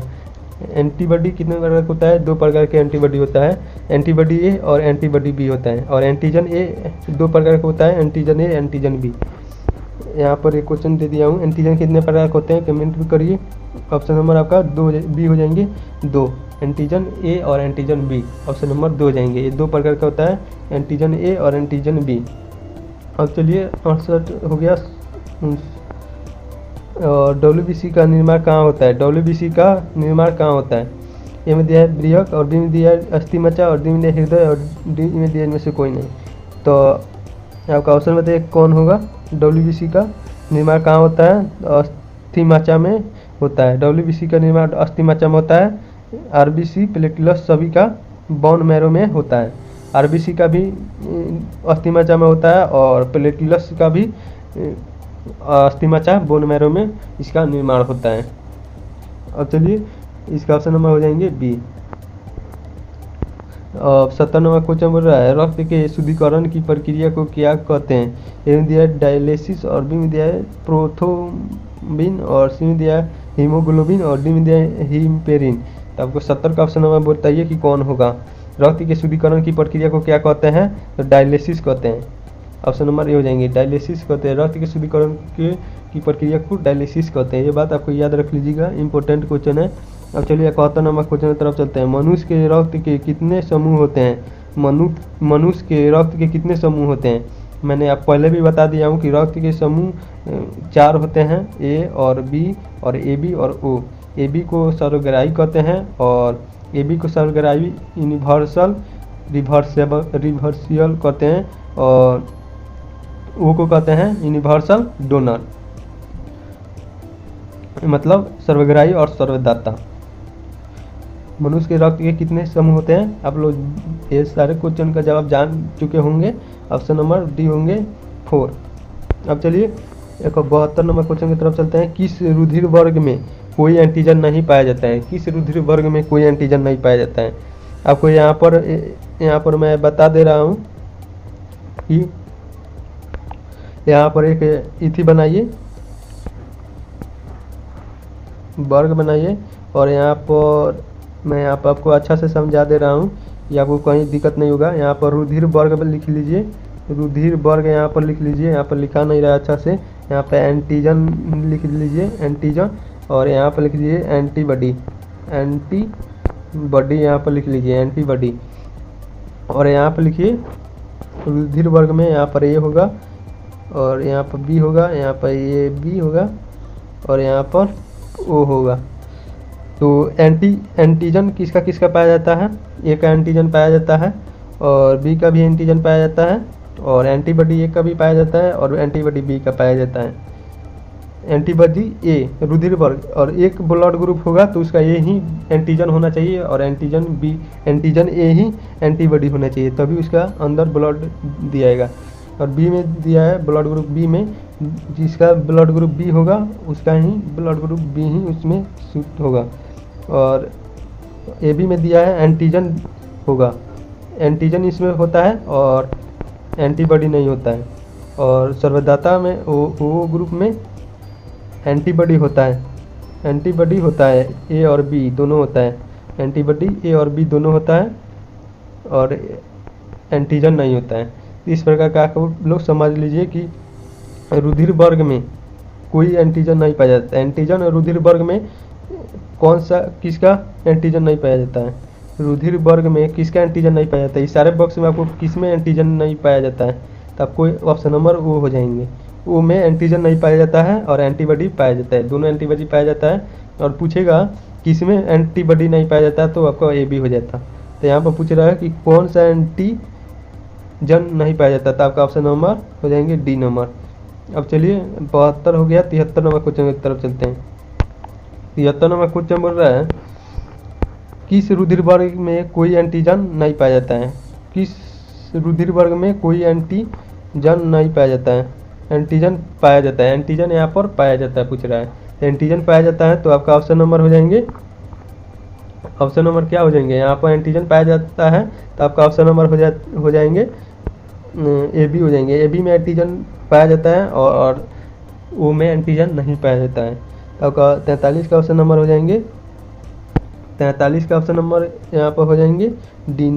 एंटीबॉडी कितने प्रकार का होता है? 2 प्रकार के एंटीबॉडी होता है, एंटीबॉडी ए और एंटीबॉडी बी होता है। और एंटीजन ए 2 प्रकार का होता है, एंटीजन ए, एंटीजन बी। यहाँ पर एक क्वेश्चन दे दिया हूँ, एंटीजन कितने प्रकार के होते हैं, कमेंट भी करिए। ऑप्शन नंबर आपका 2 बी हो जाएंगे, 2 एंटीजन ए और एंटीजन बी, ऑप्शन नंबर 2 हो जाएंगे। ये 2 प्रकार का होता है, एंटीजन ए और एंटीजन बी। अब चलिए 68 हो गया। और WBC का निर्माण कहाँ होता है? WBC का निर्माण कहाँ होता है? ए में दिया है बृहक, और बी में दिया है अस्थिमज्जा, और डी में दिया हृदय, और डी में दिया इनमें से कोई नहीं। तो आपका ऑप्शन बताइए कौन होगा? WBC का निर्माण कहाँ होता है? अस्थिमज्जा में होता है। WBC का निर्माण अस्थिमज्जा में होता है। RBC प्लेटलेट्स सभी का बोन मैरो में होता है। RBC का भी अस्थिमज्जा में होता है, और प्लेटलेट्स का भी अस्थिमज्जा बोन मैरो में इसका निर्माण होता है। अब चलिए इसका ऑप्शन नंबर हो जाएंगे बी। 70 नंबर क्वेश्चन बोल रहा है, रक्त के शुद्धिकरण की प्रक्रिया को क्या कहते हैं? ए में दिया है डायलिसिस, और बी में दिया है प्रोथ्रोम्बिन, और सी में दिया है हीमोग्लोबिन, और डी में दिया है हिम्पेरिन। तो आपको 70 का ऑप्शन नंबर बताइए कि कौन होगा? रक्त के शुद्धिकरण की प्रक्रिया को क्या कहते हैं? तो डायलिसिस कहते हैं। ऑप्शन नंबर ए हो जाएंगे। डायलिसिस कहते हैं, रक्त के शुद्धिकरण के की प्रक्रिया को डायलिसिस कहते हैं। ये बात आपको याद रख लीजिएगा, इंपॉर्टेंट क्वेश्चन है। अब चलिए 71 नंबर क्वेश्चन की तरफ चलते हैं। मनुष्य के रक्त के कितने समूह होते हैं? मनुष्य के रक्त के कितने समूह होते हैं? मैंने आप पहले भी बता दिया हूँ कि रक्त के समूह 4 होते हैं, ए और बी और ए बी और ओ। ए बी को सर्वग्राही कहते हैं और ए बी को सर्वग्राही यूनिवर्सल रिवर्सियल कहते हैं और ओ को कहते हैं यूनिवर्सल डोनर, मतलब सर्वग्राही और सर्वदाता। मनुष्य के रक्त के कितने समूह होते हैं? आप लोग ये सारे क्वेश्चन का जवाब जान चुके होंगे। ऑप्शन नंबर डी होंगे 4। अब चलिए 72 नंबर क्वेश्चन की तरफ चलते हैं। किस रुधिर वर्ग में कोई एंटीजन नहीं पाया जाता है? किस रुधिर वर्ग में कोई एंटीजन नहीं पाया जाता है? आपको यहाँ पर मैं बता दे रहा हूँ कि यहाँ पर एक इथी बनाइए, वर्ग बनाइए और यहाँ पर मैं यहाँ पर आपको अच्छा से समझा दे रहा हूँ, या आपको कहीं दिक्कत नहीं होगा। यहाँ पर रुधिर वर्ग लिख लीजिए, रुधिर वर्ग यहाँ पर लिख लीजिए, यहाँ पर लिखा नहीं रहा अच्छा से। यहाँ पे एंटीजन लिख लीजिए, एंटीजन, और यहाँ पर लिख लीजिए एंटीबॉडी, एंटीबॉडी यहाँ पर लिख लीजिए एंटीबॉडी। और यहाँ पर लिखिए रुधिर वर्ग में यहाँ पर ए होगा और यहाँ पर बी होगा, यहाँ पर ए बी होगा और यहाँ पर ओ होगा। तो एंटीजन किसका किसका पाया जाता है? ए का एंटीजन पाया जाता है और बी का भी एंटीजन पाया जाता है और एंटीबॉडी ए का भी पाया जाता है और एंटीबॉडी बी का पाया जाता है। एंटीबॉडी ए रुधिर वर्ग और एक ब्लड ग्रुप होगा तो उसका ए ही एंटीजन होना चाहिए और एंटीजन ए ही एंटीबॉडी होना चाहिए, तभी उसका अंदर ब्लड दियाएगा। और बी में दिया है ब्लड ग्रुप बी में, जिसका ब्लड ग्रुप बी होगा उसका ही ब्लड ग्रुप बी ही उसमें सूट होगा। और ए बी में दिया है एंटीजन होगा, एंटीजन इसमें होता है और एंटीबॉडी नहीं होता है। और सर्वदाता में ओ ग्रुप में एंटीबॉडी होता है, एंटीबॉडी होता है, ए और बी दोनों होता है, एंटीबॉडी ए और बी दोनों होता है और एंटीजन नहीं होता है। इस प्रकार का आप लोग समझ लीजिए कि रुधिर वर्ग में कोई एंटीजन नहीं पाया जाता है। एंटीजन और रुधिर वर्ग में कौन सा किसका एंटीजन नहीं पाया जाता है? रुधिर वर्ग में किसका एंटीजन नहीं पाया जाता है? इस सारे बॉक्स में आपको किस में एंटीजन नहीं पाया जाता है? तो आपको ऑप्शन नंबर ओ हो जाएंगे। ओ में एंटीजन नहीं पाया जाता है और एंटीबॉडी पाया जाता है, दोनों एंटीबॉडी पाया जाता है। और पूछेगा किस में एंटीबॉडी नहीं पाया जाता है तो आपका ए बी हो जाता। तो यहाँ पर पूछ रहा है कि कौन सा एंटीजन नहीं पाया जाता, तो आपका ऑप्शन नंबर हो जाएंगे डी नंबर। अब चलिए 72 हो गया, 73 नंबर क्वेश्चन की तरफ चलते हैं। 73 नंबर क्वेश्चन बोल रहा है किस रुधिर वर्ग में कोई एंटीजन नहीं पाया जाता है? किस रुधिर वर्ग में कोई एंटीजन नहीं पाया जाता है? एंटीजन पाया जाता है, एंटीजन यहाँ पर पाया जाता है पूछ रहा है। तो एंटीजन पाया जाता है तो आपका ऑप्शन नंबर हो जाएंगे, ऑप्शन नंबर क्या हो जाएंगे? यहाँ पर एंटीजन पाया जाता है तो आपका ऑप्शन नंबर हो जाएंगे ए बी हो जाएंगे। ए बी में एंटीजन पाया जाता है और ओ में एंटीजन नहीं पाया जाता है। तो आपका 43 का ऑप्शन नंबर हो जाएंगे, 43 का ऑप्शन नंबर यहाँ पर हो जाएंगे डी।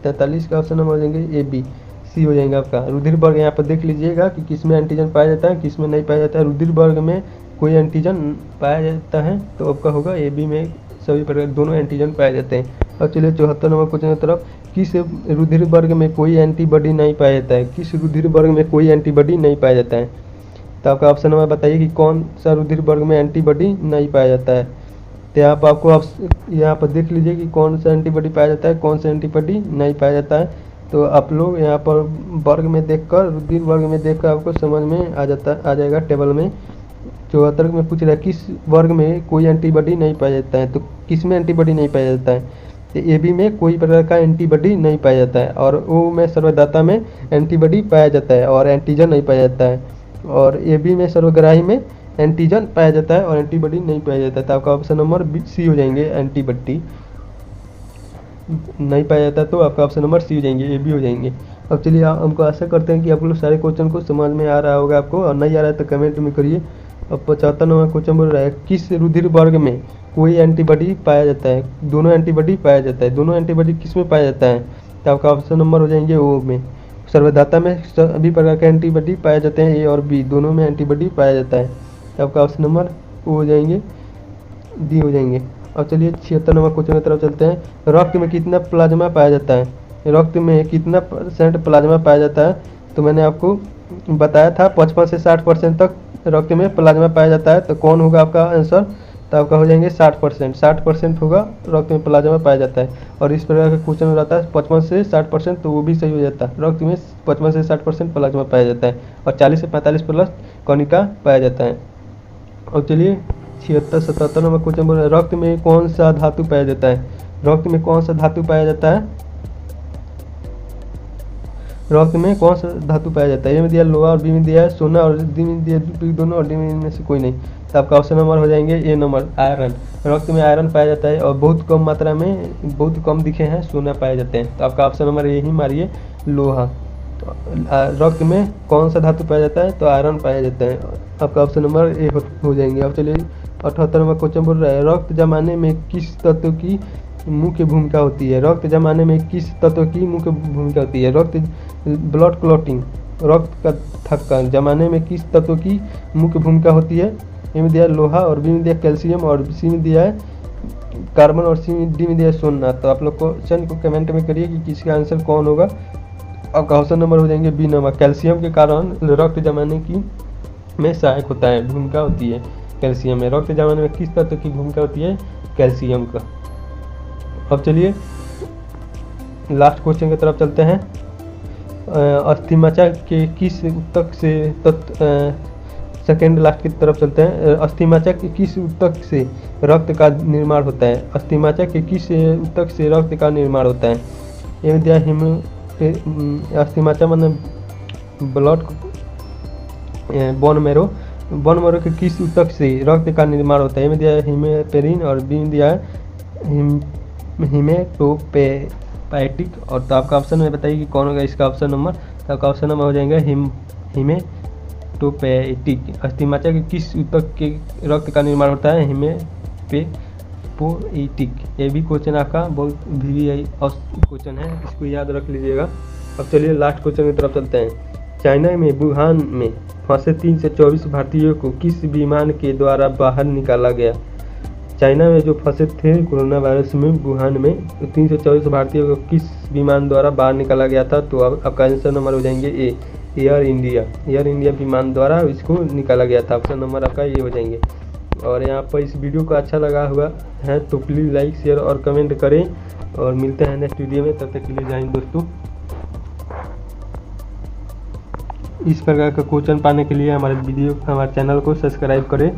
43 का ऑप्शन नंबर हो जाएंगे ए बी सी हो जाएंगे आपका। रुधिर वर्ग यहाँ पर देख लीजिएगा कि किस में एंटीजन पाया जाता है किस में नहीं पाया जाता है। रुधिर वर्ग में कोई एंटीजन पाया जाता है तो आपका होगा ए बी में सभी प्रकार दोनों एंटीजन पाए जाते हैं। अब चलिए 74 नंबर क्वेश्चन की तरफ। किस रुधिर वर्ग में कोई एंटीबॉडी नहीं पाया जाता है? किस रुधिर वर्ग में कोई एंटीबॉडी नहीं पाया जाता है? तो आपका ऑप्शन नंबर बताइए कि कौन सा रुधिर वर्ग में एंटीबॉडी नहीं पाया जाता है। तो यहाँ पर आपको यहाँ पर देख लीजिए कि कौन सा एंटीबॉडी पाया जाता है कौन सा एंटीबॉडी नहीं पाया जाता है। तो आप लोग यहाँ पर वर्ग में देखकर रुधिर वर्ग में देखकर आपको समझ में आ जाएगा टेबल में। 74 में पूछ रहा है किस वर्ग में कोई एंटीबॉडी नहीं पाया जाता है, तो किस में एंटीबॉडी नहीं पाया जाता है? तो ए बी में कोई प्रकार का एंटीबॉडी नहीं पाया जाता है और ओ में सर्वदाता में एंटीबॉडी पाया जाता है और एंटीजन नहीं पाया जाता है। और ए बी में सर्वग्राही में एंटीजन पाया जाता है और एंटीबॉडी नहीं पाया जाता है। तो आपका ऑप्शन नंबर सी हो जाएंगे, एंटीबॉडी नहीं पाया जाता तो आपका ऑप्शन नंबर सी हो जाएंगे, ए बी हो जाएंगे। अब चलिए हमको आशा करते हैं कि आप लोग सारे क्वेश्चन को समझ में आ रहा होगा आपको, और नहीं आ रहा है तो कमेंट में करिए। अब 75 नंबर क्वेश्चन बोल रहा है किस रुधिर वर्ग में कोई एंटीबॉडी पाया जाता है? दोनों एंटीबॉडी पाया जाता है, दोनों एंटीबॉडी किस में पाया जाता है? तो आपका ऑप्शन नंबर हो जाएंगे ओ में, सर्वधाता में सभी प्रकार के एंटीबॉडी पाए जाते हैं, ए और बी दोनों में एंटीबॉडी पाया जाता है। तो आपका ऑप्शन नंबर वो हो जाएंगे, डी हो जाएंगे। अब चलिए 76 नंबर क्वेश्चन की तरफ चलते हैं। रक्त में कितना प्लाज्मा पाया जाता है? रक्त में कितना % प्लाज्मा पाया जाता है? तो मैंने आपको बताया था 55 से 60% तक रक्त में प्लाज्मा पाया जाता है। तो कौन होगा आपका आंसर? तो आपका हो जाएंगे 60%। 60% होगा रक्त में प्लाज्मा पाया जाता है। और इस प्रकार का क्वेश्चन हो रहता है 55 से 60%, तो वो भी सही हो जाता है। रक्त में 55 से 60% प्लाज्मा पाया जाता है और 40 से 45+ कणिका पाया जाता है। और चलिए 76-77 नंबर क्वेश्चन बोल रहे हैं, रक्त में कौन सा धातु पाया जाता है? रक्त में कौन सा धातु पाया जाता है? रक्त में कौन सा धातु पाया जाता है? ए में दिया लोहा और बी में दिया है सोना और डी में दिया दोनों और डी में इनमें से कोई नहीं। तो आपका ऑप्शन नंबर हो जाएंगे ए नंबर, आयरन। रक्त में आयरन पाया जाता है और बहुत कम मात्रा में, बहुत कम दिखे हैं सोना पाए जाते हैं। तो आपका ऑप्शन नंबर यही मारिए, लोहा। तो रक्त में कौन सा धातु पाया जाता है? तो आयरन पाया जाता है। आपका ऑप्शन नंबर ए हो जाएंगे। अब चलिए 78 नंबर क्वेश्चन बोल रहा है, रक्त जमाने में किस तत्व की मुख्य भूमिका होती है? रक्त जमाने में किस तत्व की मुख्य भूमिका होती है? रक्त ब्लड क्लॉटिंग, रक्त का थक्का जमाने में किस तत्व की मुख्य भूमिका होती है? ए में दिया लोहा और बी में दिया कैल्शियम और सी में दिया है कार्बन और डी में दिया है सोना। तो आप लोग क्वेश्चन को कमेंट में करिए कि किसका आंसर कौन होगा। आपका ऑप्शन नंबर हो जाएंगे बी नंबर, कैल्शियम के कारण रक्त जमाने की में सहायक होता है, भूमिका होती है कैल्शियम में। रक्त जमाने में किस तत्व की भूमिका होती है? कैल्शियम का। अब चलिए लास्ट क्वेश्चन की तरफ चलते हैं। अस्थिमज्जा के किस ऊतक से सेकेंड लास्ट की तरफ चलते हैं। अस्थिमज्जा के किस ऊतक से रक्त का निर्माण होता है? अस्थिमज्जा के किस ऊतक से रक्त का निर्माण होता है? ये दिया अस्थिमज्जा मतलब ब्लड बोन मेरो के किस ऊतक से रक्त का निर्माण होता है? ये दिया हीमोपेरिन और बी में दिया है हीमेटोपोएटिक। और तो आपका ऑप्शन में बताइए कि कौन होगा इसका ऑप्शन नंबर। तो आपका ऑप्शन नंबर हो जाएगा हीमेटोपोएटिक। अस्थिमज्जा के किस ऊतक के रक्त का निर्माण होता है? हीमेटोपोएटिक। ये भी क्वेश्चन आपका बहुत VVI क्वेश्चन है, इसको याद रख लीजिएगा। अब चलिए लास्ट क्वेश्चन की तरफ चलते हैं। चाइना में वुहान में फंसे 3 से 24 भारतीयों को किस विमान के द्वारा बाहर निकाला गया? चाइना में जो फंसे थे कोरोना वायरस में वुहान में, 3 से 24 भारतीयों को किस विमान द्वारा बाहर निकाला गया था? तो आपका आंसर नंबर हो जाएंगे ए, एयर इंडिया विमान द्वारा इसको निकाला गया था। ऑप्शन नंबर आपका ये हो जाएंगे। और यहाँ पर इस वीडियो को अच्छा लगा हुआ है तो प्लीज़ लाइक शेयर और कमेंट करें और मिलते हैं नेक्स्ट वीडियो में। तब तक के लिए जय हिंद दोस्तों। इस प्रकार का क्वेश्चन पाने के लिए हमारे चैनल को सब्सक्राइब करें।